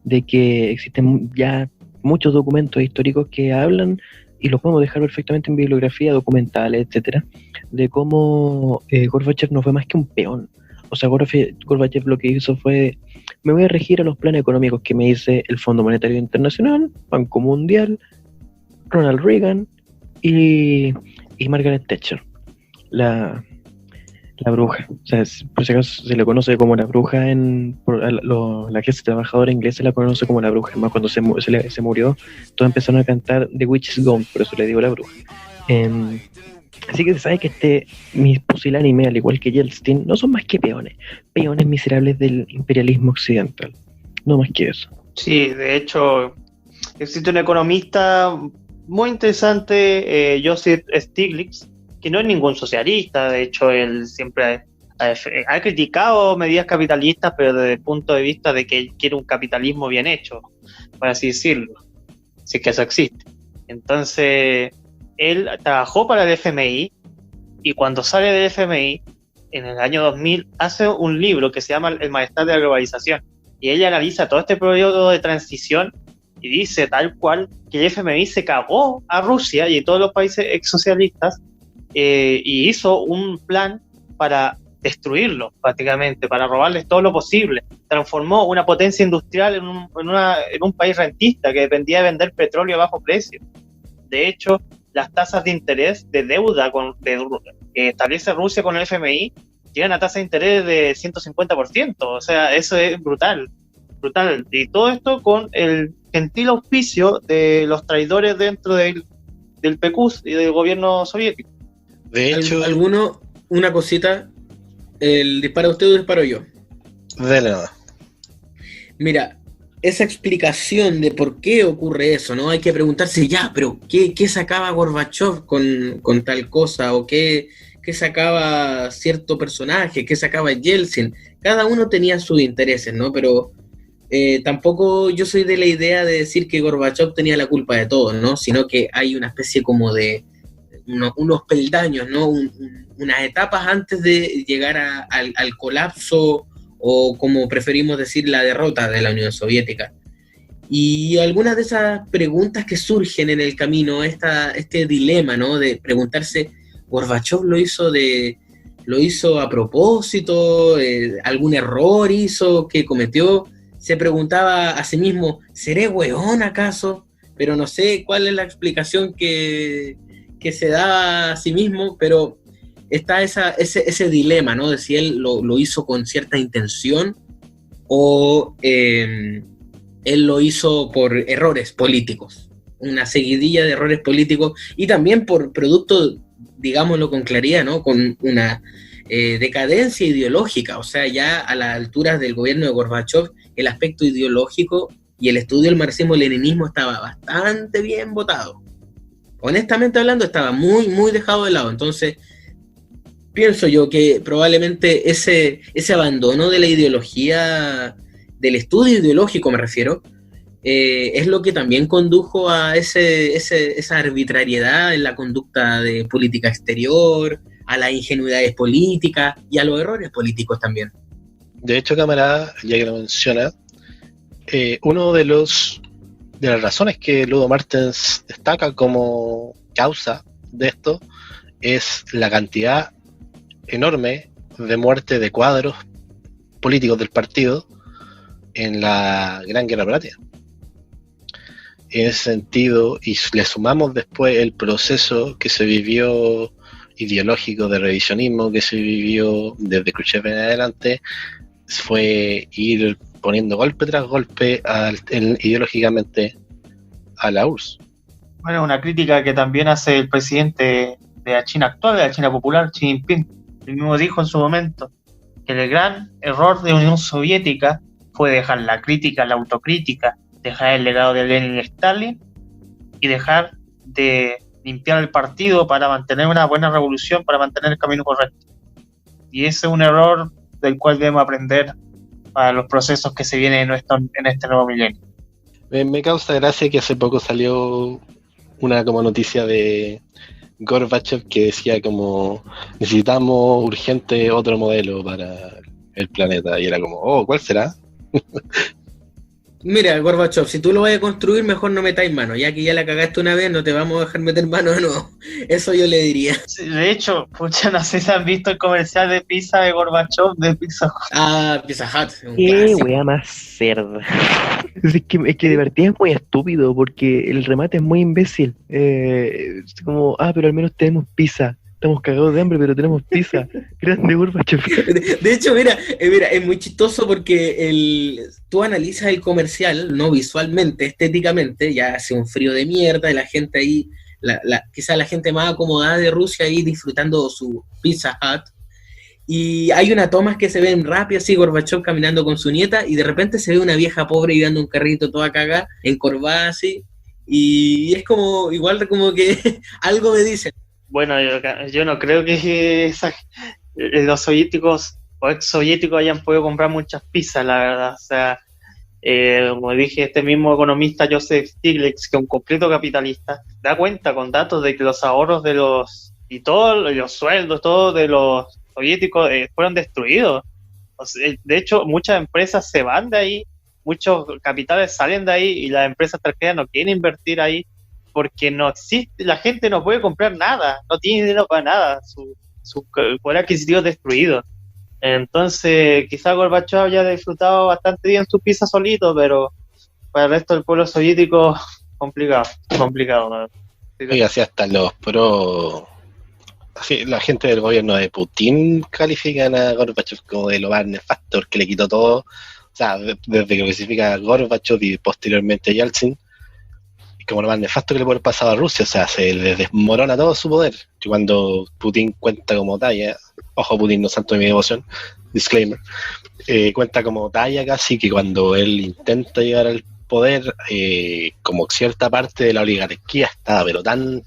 de que existen ya muchos documentos históricos que hablan, y los podemos dejar perfectamente en bibliografía, documentales, etcétera, de cómo Gorbachev no fue más que un peón. O sea, Gorbachev lo que hizo fue: me voy a regir a los planes económicos que me dice el Fondo Monetario Internacional, Banco Mundial, Ronald Reagan y Margaret Thatcher, la bruja. O sea, por si acaso se le conoce como la bruja la clase trabajadora inglesa la conoce como la bruja. Además, cuando se murió, todos empezaron a cantar The Witch is Gone, por eso le digo la bruja. Así que se sabe que mis pusilánime, al igual que Yeltsin, no son más que peones miserables del imperialismo occidental, no más que eso. Sí, de hecho existe un economista muy interesante, Joseph Stiglitz, que no es ningún socialista. De hecho, él siempre ha criticado medidas capitalistas, pero desde el punto de vista de que él quiere un capitalismo bien hecho, por así decirlo, si es que eso existe. Entonces, él trabajó para el FMI, y cuando sale del FMI, en el año 2000, hace un libro que se llama El Malestar de la Globalización, y ella analiza todo este periodo de transición y dice tal cual que el FMI se cagó a Rusia y a todos los países exsocialistas, y hizo un plan para destruirlos prácticamente, para robarles todo lo posible. Transformó una potencia industrial en un país rentista que dependía de vender petróleo a bajo precio. De hecho, las tasas de interés de deuda que establece Rusia con el FMI llegan a tasas de interés de 150%. O sea, eso es brutal. Y todo esto con el gentil auspicio de los traidores dentro del del PQS y del gobierno soviético. De hecho, una cosita, ¿el dispara usted o disparo yo? Dale nada. Mira, esa explicación de por qué ocurre eso, ¿no? Hay que preguntarse ya, pero ¿qué sacaba Gorbachev con tal cosa? ¿O qué sacaba cierto personaje? ¿Qué sacaba Yeltsin? Cada uno tenía sus intereses, ¿no? Pero tampoco yo soy de la idea de decir que Gorbachev tenía la culpa de todo, ¿no? Sino que hay una especie como de unos peldaños, ¿no? Unas etapas antes de llegar al colapso, o como preferimos decir, la derrota de la Unión Soviética. Y algunas de esas preguntas que surgen en el camino, este dilema, ¿no? De preguntarse, ¿Gorbachev lo hizo a propósito? ¿Algún error hizo que cometió? Se preguntaba a sí mismo, ¿seré hueón acaso? Pero no sé cuál es la explicación que se da a sí mismo, pero está ese dilema, ¿no? De si él lo hizo con cierta intención o él lo hizo por errores políticos, una seguidilla de errores políticos y también por producto, digámoslo con claridad, ¿no? Con una decadencia ideológica, o sea, ya a las alturas del gobierno de Gorbachev, el aspecto ideológico y el estudio del marxismo-leninismo estaba bastante bien botado. Honestamente hablando, estaba muy, muy dejado de lado. Entonces, pienso yo que probablemente ese abandono de la ideología, del estudio ideológico me refiero, es lo que también condujo a esa arbitrariedad en la conducta de política exterior, a las ingenuidades políticas y a los errores políticos también. De hecho, camarada, ya que lo menciona, uno de las razones que Ludo Martens destaca como causa de esto es la cantidad enorme de muerte de cuadros políticos del partido en la Gran Guerra Patria. En ese sentido, y le sumamos después el proceso que se vivió ideológico de revisionismo que se vivió desde Khrushchev en adelante, fue ir poniendo golpe tras golpe ideológicamente a la URSS. Bueno, una crítica que también hace el presidente de la China actual, de la China popular, Xi Jinping. Él mismo dijo en su momento que el gran error de la Unión Soviética fue dejar la crítica, la autocrítica, dejar el legado de Lenin y Stalin y dejar de limpiar el partido para mantener una buena revolución, para mantener el camino correcto. Y ese es un error del cual debemos aprender para los procesos que se vienen en este nuevo milenio. Me causa gracia que hace poco salió una como noticia de Gorbachev que decía como necesitamos urgente otro modelo para el planeta, y era como, ¿cuál será? Mira, Gorbachev, si tú lo vas a construir, mejor no metáis mano, ya que ya la cagaste una vez, no te vamos a dejar meter mano de nuevo. Eso yo le diría. Sí, de hecho, pucha, no sé si han visto el comercial de pizza de Gorbachev de Pizza Hut. Ah, Pizza Hut. Qué wea más cerda. Es que de verdad es muy estúpido, porque el remate es muy imbécil. Es como, pero al menos tenemos pizza. Estamos cagados de hambre, pero tenemos pizza. Grande Gorbachev. De hecho, mira, es muy chistoso porque tú analizas el comercial, no visualmente, estéticamente, ya hace un frío de mierda, y la gente ahí, quizá la gente más acomodada de Rusia ahí disfrutando su Pizza Hut, y hay unas tomas que se ven rápidas, así Gorbachev caminando con su nieta, y de repente se ve una vieja pobre llevando un carrito toda cagada, encorvada así, y es como, igual como que algo me dice. Bueno, yo no creo que los soviéticos o ex soviéticos hayan podido comprar muchas pizzas, la verdad. O sea, como dije, este mismo economista Joseph Stiglitz, que es un completo capitalista, da cuenta con datos de que los ahorros de los sueldos, todos de los soviéticos fueron destruidos. O sea, de hecho, muchas empresas se van de ahí, muchos capitales salen de ahí y las empresas extranjeras no quieren invertir ahí, porque no existe, la gente no puede comprar nada, no tiene dinero para nada, su poder adquisitivo es destruido. Entonces, quizá Gorbachev haya disfrutado bastante bien su pizza solito, pero para el resto del pueblo soviético, complicado. ¿No? Y así hasta los así, la gente del gobierno de Putin califican a Gorbachev como de lo más nefasto, que le quitó todo, o sea, desde que clasifica a Gorbachev y posteriormente a Yeltsin, como lo más nefasto que le puede pasar a Rusia, o sea, se le desmorona todo su poder. Y cuando Putin cuenta como talla, ojo, Putin no santo de mi devoción, disclaimer, cuenta como talla casi que cuando él intenta llegar al poder, como cierta parte de la oligarquía está, pero tan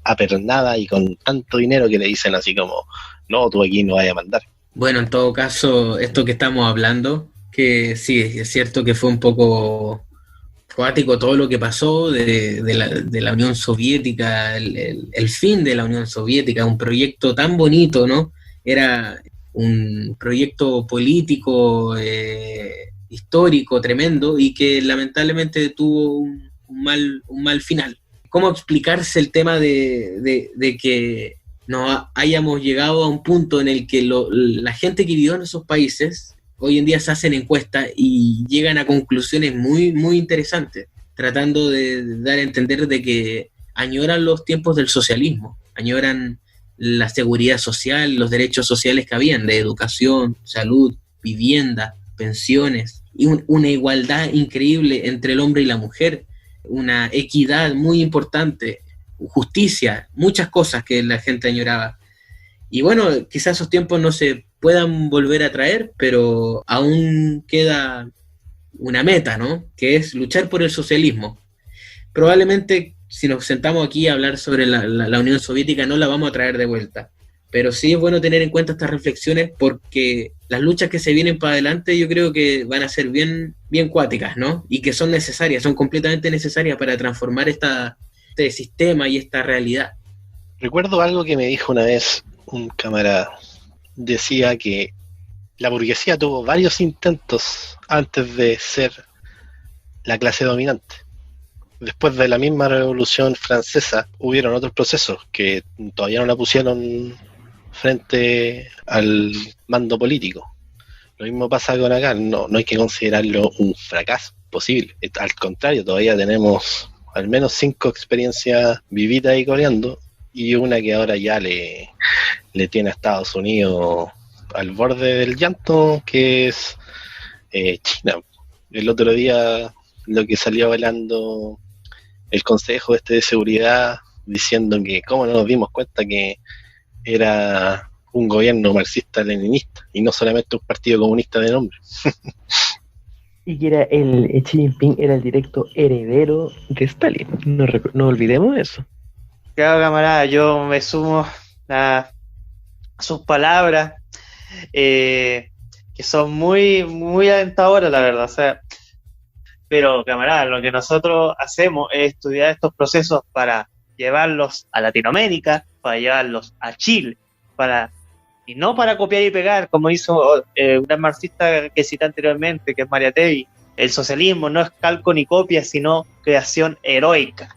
apernada y con tanto dinero que le dicen así como, no, tú aquí no vayas a mandar. Bueno, en todo caso, esto que estamos hablando, que sí, es cierto que fue un poco cuático todo lo que pasó de la Unión Soviética, el fin de la Unión Soviética, un proyecto tan bonito, ¿no? Era un proyecto político, histórico, tremendo, y que lamentablemente tuvo un mal final. ¿Cómo explicarse el tema de que no hayamos llegado a un punto en el que la gente que vivió en esos países hoy en día se hacen encuestas y llegan a conclusiones muy, muy interesantes, tratando de dar a entender de que añoran los tiempos del socialismo, añoran la seguridad social, los derechos sociales que habían, de educación, salud, vivienda, pensiones, y una igualdad increíble entre el hombre y la mujer, una equidad muy importante, justicia, muchas cosas que la gente añoraba. Y bueno, quizás esos tiempos no se puedan volver a traer, pero aún queda una meta, ¿no? Que es luchar por el socialismo. Probablemente si nos sentamos aquí a hablar sobre la Unión Soviética no la vamos a traer de vuelta, pero sí es bueno tener en cuenta estas reflexiones porque las luchas que se vienen para adelante yo creo que van a ser bien cuáticas, ¿no? Y que son necesarias, son completamente necesarias para transformar este sistema y esta realidad. Recuerdo algo que me dijo una vez un camarada. Decía que la burguesía tuvo varios intentos antes de ser la clase dominante. Después de la misma Revolución Francesa hubieron otros procesos que todavía no la pusieron frente al mando político. Lo mismo pasa con acá, no hay que considerarlo un fracaso posible. Al contrario, todavía tenemos al menos 5 experiencias vividas y coreando, y una que ahora ya le tiene a Estados Unidos al borde del llanto, que es China. El otro día lo que salió hablando el Consejo de Seguridad diciendo que cómo no nos dimos cuenta que era un gobierno marxista-leninista y no solamente un partido comunista de nombre. Y que era Xi Jinping era el directo heredero de Stalin. No olvidemos eso. Claro, camarada, yo me sumo a sus palabras, que son muy, muy alentadoras, la verdad. O sea, pero, camarada, lo que nosotros hacemos es estudiar estos procesos para llevarlos a Latinoamérica, para llevarlos a Chile, y no para copiar y pegar, como hizo un gran marxista que cité anteriormente, que es Mariátegui. El socialismo no es calco ni copia, sino creación heroica.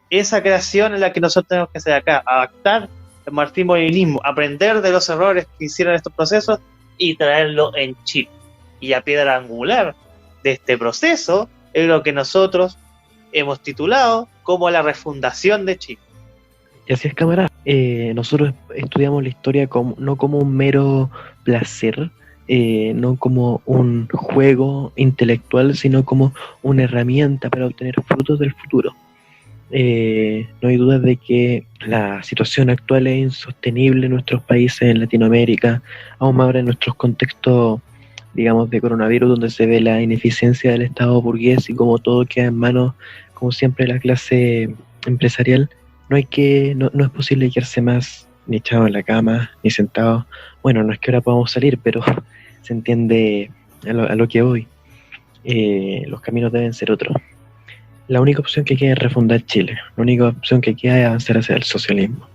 Esa creación es la que nosotros tenemos que hacer acá, adaptar el marxismo-leninismo, aprender de los errores que hicieron estos procesos y traerlo en Chile. Y a piedra angular de este proceso es lo que nosotros hemos titulado como la refundación de Chile. Y así es, camarada. Nosotros estudiamos la historia no como un mero placer, no como un juego intelectual, sino como una herramienta para obtener frutos del futuro. No hay duda de que la situación actual es insostenible en nuestros países, en Latinoamérica, aún más ahora en nuestros contextos, digamos, de coronavirus, donde se ve la ineficiencia del Estado burgués y como todo queda en manos, como siempre, de la clase empresarial. No es posible quedarse más ni echado en la cama, ni sentado. Bueno, no es que ahora podamos salir, pero se entiende a lo que voy. Los caminos deben ser otros. La única opción que queda es refundar Chile. La única opción que queda es avanzar hacia el socialismo.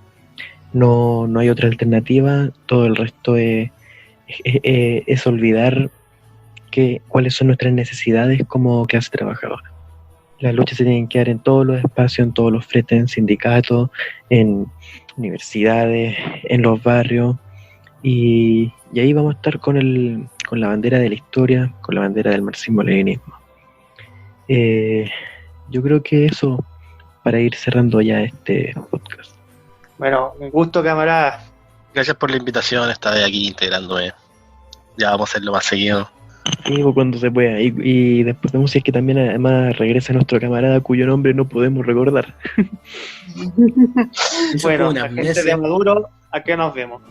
No hay otra alternativa. Todo el resto es olvidar cuáles son nuestras necesidades como clase trabajadora. Las luchas se tienen que dar en todos los espacios, en todos los fretes, en sindicatos, en universidades, en los barrios. Y ahí vamos a estar con la bandera de la historia, con la bandera del marxismo-leninismo. Yo creo que eso para ir cerrando ya este podcast. Bueno, un gusto, camarada. Gracias por la invitación, esta vez aquí integrándome. Ya vamos a hacerlo más seguido. Sí, pues, cuando se pueda. Y después vemos si es que también además regresa nuestro camarada cuyo nombre no podemos recordar. Bueno, la gente de Maduro, ¿a qué nos vemos?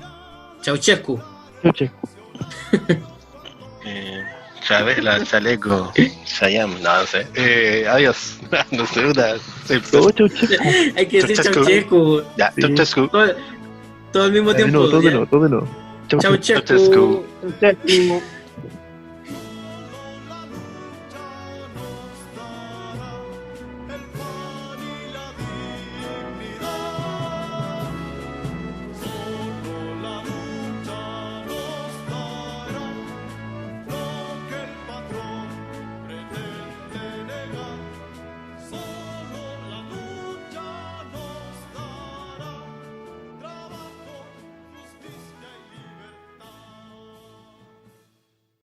Ceausescu. Chavela, Chaleco, Shayam, no sé. Adiós. No sé, hay que decir Ceausescu. Ya, Ceausescu. Todo al mismo tiempo. Todo de nuevo. Ceausescu.